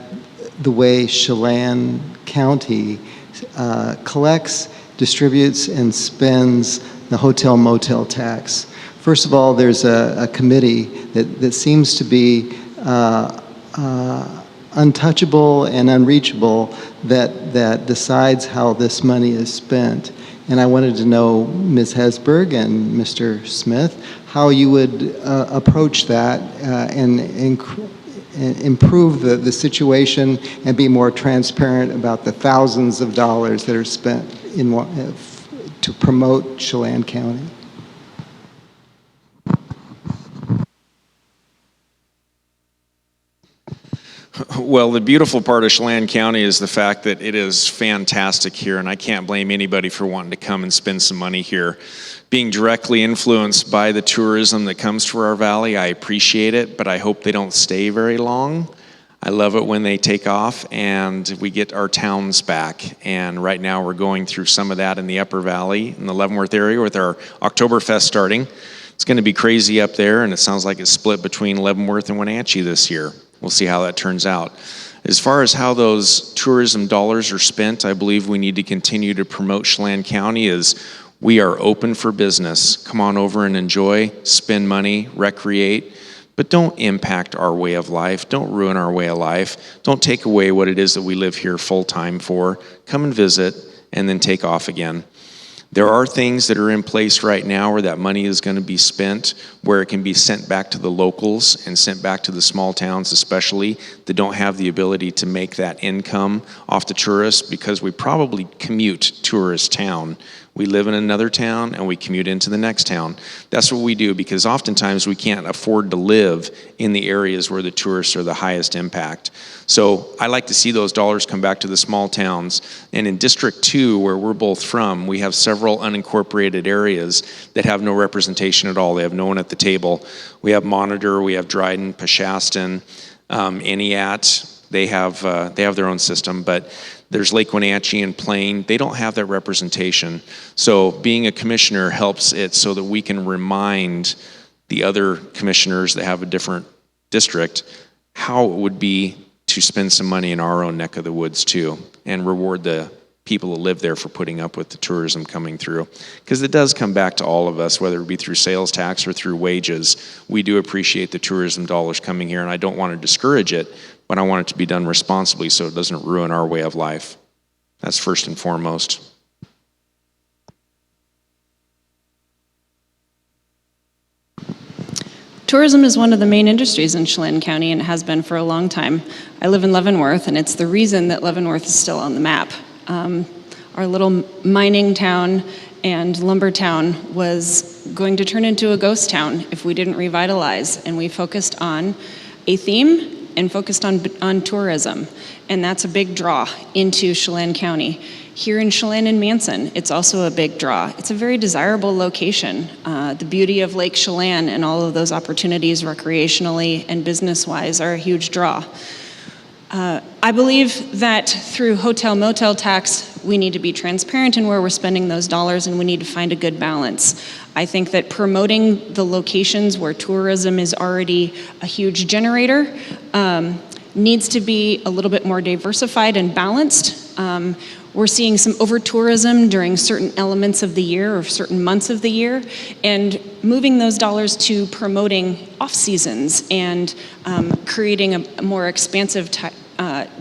the way Chelan County collects, distributes, and spends the hotel-motel tax. First of all, there's a committee that seems to be untouchable and unreachable that decides how this money is spent. And I wanted to know, Ms. Hesberg and Mr. Smith, how you would approach that and improve the situation and be more transparent about the thousands of dollars that are spent to promote Chelan County. Well, the beautiful part of Chelan County is the fact that it is fantastic here, and I can't blame anybody for wanting to come and spend some money here. Being directly influenced by the tourism that comes to our valley, I appreciate it, but I hope they don't stay very long. I love it when they take off and we get our towns back. And right now we're going through some of that in the Upper Valley, in the Leavenworth area with our Oktoberfest starting. It's going to be crazy up there, and it sounds like it's split between Leavenworth and Wenatchee this year. We'll see how that turns out. As far as how those tourism dollars are spent, I believe we need to continue to promote Chelan County as we are open for business. Come on over and enjoy, spend money, recreate, but don't impact our way of life. Don't ruin our way of life. Don't take away what it is that we live here full time for. Come and visit and then take off again. There are things that are in place right now where that money is going to be spent, where it can be sent back to the locals and sent back to the small towns especially that don't have the ability to make that income off the tourists, because we probably commute tourist town. We live in another town and we commute into the next town. That's what we do, because oftentimes we can't afford to live in the areas where the tourists are the highest impact. So I like to see those dollars come back to the small towns. And in District 2, where we're both from, we have several unincorporated areas that have no representation at all. They have no one at the table. We have Monitor, we have Dryden, Peshastin, Eniat. They have their own system, but there's Lake Wenatchee and Plain. They don't have that representation. So being a commissioner helps it so that we can remind the other commissioners that have a different district how it would be to spend some money in our own neck of the woods too, and reward the people that live there for putting up with the tourism coming through. Because it does come back to all of us, whether it be through sales tax or through wages. We do appreciate the tourism dollars coming here, and I don't want to discourage it, but I want it to be done responsibly so it doesn't ruin our way of life. That's first and foremost. Tourism is one of the main industries in Chelan County, and has been for a long time. I live in Leavenworth, and it's the reason that Leavenworth is still on the map. Our little mining town and lumber town was going to turn into a ghost town if we didn't revitalize, and we focused on a theme and focused on tourism, and that's a big draw into Chelan County. Here in Chelan and Manson, it's also a big draw. It's a very desirable location. The beauty of Lake Chelan and all of those opportunities recreationally and business-wise are a huge draw. I believe that through hotel motel tax, we need to be transparent in where we're spending those dollars, and we need to find a good balance. I think that promoting the locations where tourism is already a huge generator needs to be a little bit more diversified and balanced. We're seeing some over-tourism during certain elements of the year or certain months of the year, and moving those dollars to promoting off-seasons and creating a more expansive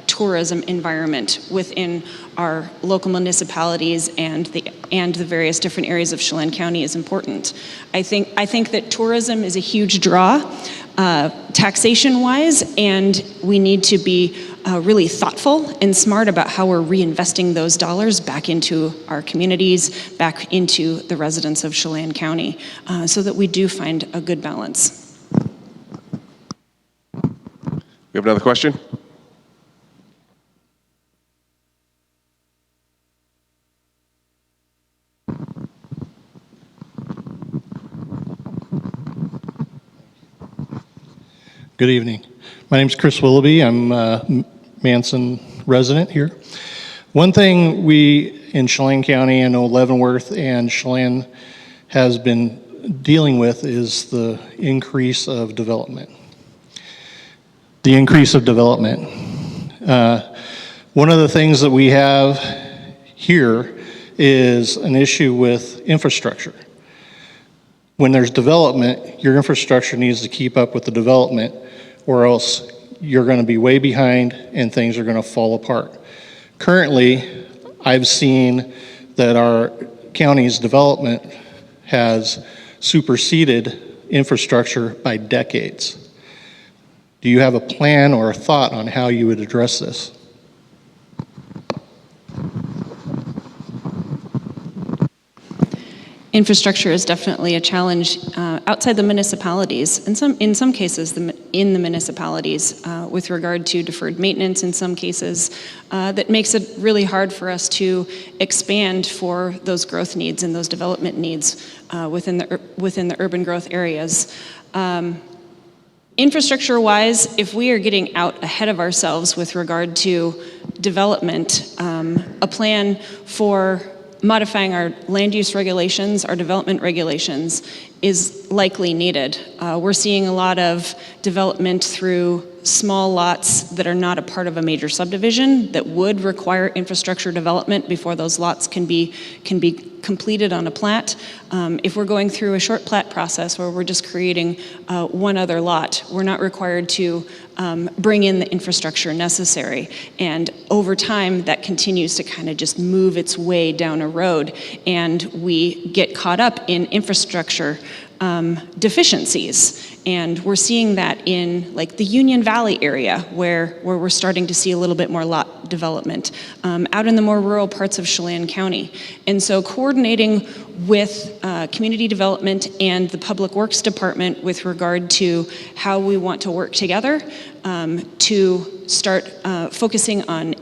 tourism environment within our local municipalities and the various different areas of Chelan County is important. I think that tourism is a huge draw, taxation-wise, and we need to be really thoughtful and smart about how we're reinvesting those dollars back into our communities, back into the residents of Chelan County, so that we do find a good balance. We have another question? Good evening. My name is Chris Willoughby. I'm a Manson resident here. One thing we in Chelan County, I know Leavenworth and Chelan has been dealing with is the increase of development. The increase of development. One of the things that we have here is an issue with infrastructure. When there's development, your infrastructure needs to keep up with the development. or else you're going to be way behind and things are going to fall apart. Currently, I've seen that our county's development has superseded infrastructure by decades. Do you have a plan or a thought on how you would address this? Infrastructure is definitely a challenge outside the municipalities, and in some cases in the municipalities with regard to deferred maintenance in some cases that makes it really hard for us to expand for those growth needs and those development needs within the urban growth areas. Infrastructure-wise, if we are getting out ahead of ourselves with regard to development, a plan for modifying our land use regulations, our development regulations, is likely needed. We're seeing a lot of development through small lots that are not a part of a major subdivision that would require infrastructure development before those lots can be completed on a plat. If we're going through a short plat process where we're just creating one other lot, we're not required to bring in the infrastructure necessary. And over time, that continues to kind of just move its way down a road, and we get caught up in infrastructure deficiencies. And we're seeing that in like the Union Valley area where we're starting to see a little bit more lot development out in the more rural parts of Chelan County. And so coordinating with community development and the Public Works Department with regard to how we want to work together to start focusing on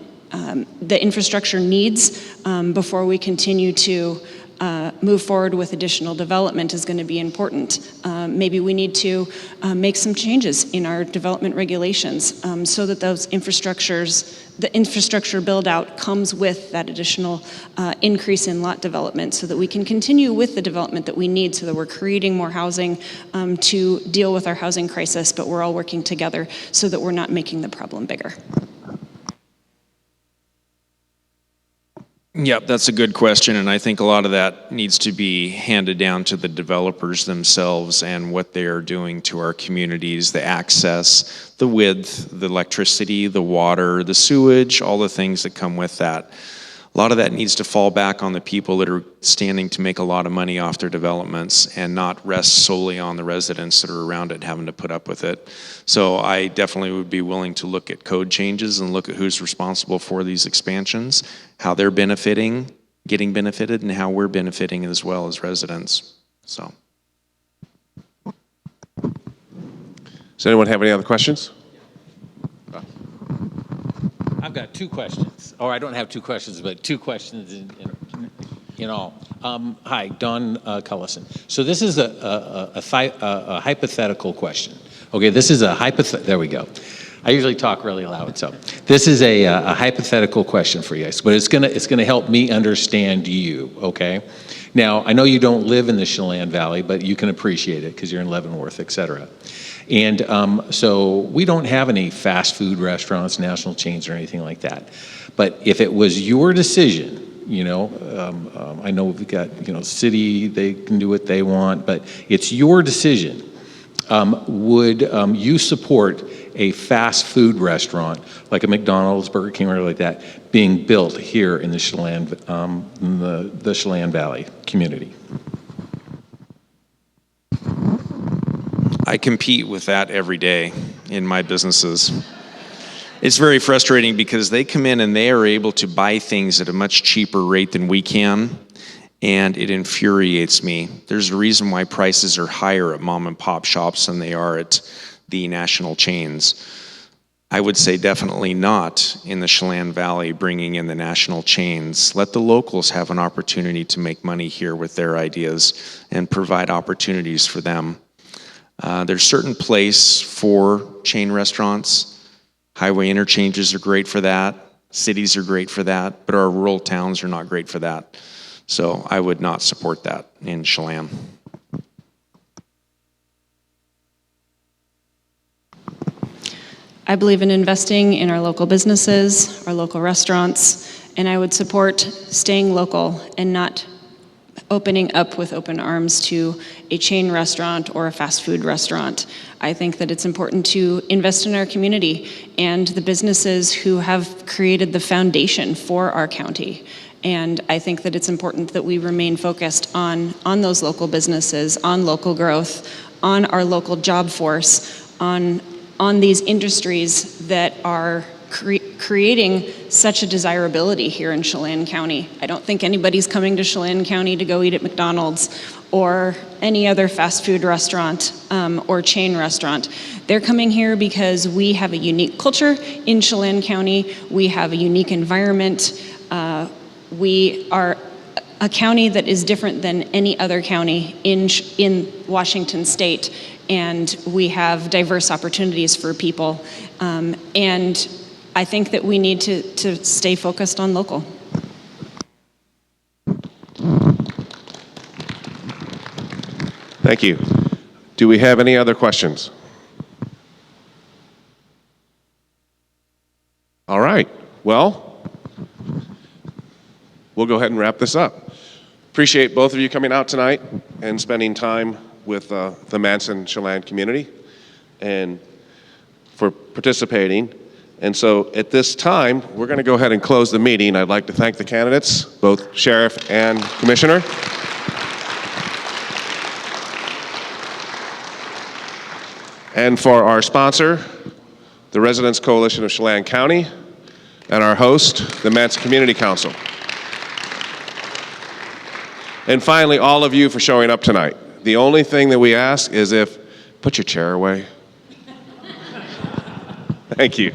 the infrastructure needs before we continue to move forward with additional development is going to be important. Maybe we need to make some changes in our development regulations so that those the infrastructure build out comes with that additional increase in lot development so that we can continue with the development that we need so that we're creating more housing to deal with our housing crisis, but we're all working together so that we're not making the problem bigger. Yep, that's a good question, and I think a lot of that needs to be handed down to the developers themselves and what they are doing to our communities, the access, the width, the electricity, the water, the sewage, all the things that come with that. A lot of that needs to fall back on the people that are standing to make a lot of money off their developments and not rest solely on the residents that are around it having to put up with it. So I definitely would be willing to look at code changes and look at who's responsible for these expansions, how they're benefiting, getting benefited, and how we're benefiting as well as residents. So. Does anyone have any other questions? I've got two questions. Or I don't have two questions, but two questions in all. Hi, Don Cullison. So this is a hypothetical question. Okay, this is a hypothetical. There we go. I usually talk really loud, so this is a hypothetical question for you guys, but it's gonna help me understand you. Okay. Now I know you don't live in the Chelan Valley, but you can appreciate it because you're in Leavenworth, et cetera. And so we don't have any fast food restaurants, national chains, or anything like that. But if it was your decision, I know we've got, city, they can do what they want, but it's your decision. Would you support a fast food restaurant like a McDonald's, Burger King, or like that being built here in the Chelan, the Chelan Valley community? I compete with that every day in my businesses. It's very frustrating because they come in and they are able to buy things at a much cheaper rate than we can, and it infuriates me. There's a reason why prices are higher at mom and pop shops than they are at the national chains. I would say definitely not in the Chelan Valley bringing in the national chains. Let the locals have an opportunity to make money here with their ideas and provide opportunities for them. There's certain place for chain restaurants. Highway interchanges are great for that. Cities are great for that, but our rural towns are not great for that. So I would not support that in Chelan. I believe in investing in our local businesses, our local restaurants, and I would support staying local and not opening up with open arms to a chain restaurant or a fast food restaurant. I think that it's important to invest in our community and the businesses who have created the foundation for our county. And I think that it's important that we remain focused on those local businesses, on local growth, on our local job force, on these industries that are creating such a desirability here in Chelan County. I don't think anybody's coming to Chelan County to go eat at McDonald's or any other fast food restaurant or chain restaurant. They're coming here because we have a unique culture in Chelan County. We have a unique environment. We are a county that is different than any other county in Washington State, and we have diverse opportunities for people. And I think that we need to stay focused on local. Thank you. Do we have any other questions? All right. Well, we'll go ahead and wrap this up. Appreciate both of you coming out tonight and spending time with the Manson Chelan community and for participating. And so at this time, we're going to go ahead and close the meeting. I'd like to thank the candidates, both Sheriff and Commissioner. And for our sponsor, the Residents Coalition of Chelan County, and our host, the Manson Community Council. And finally, all of you for showing up tonight. The only thing that we ask is put your chair away. Thank you.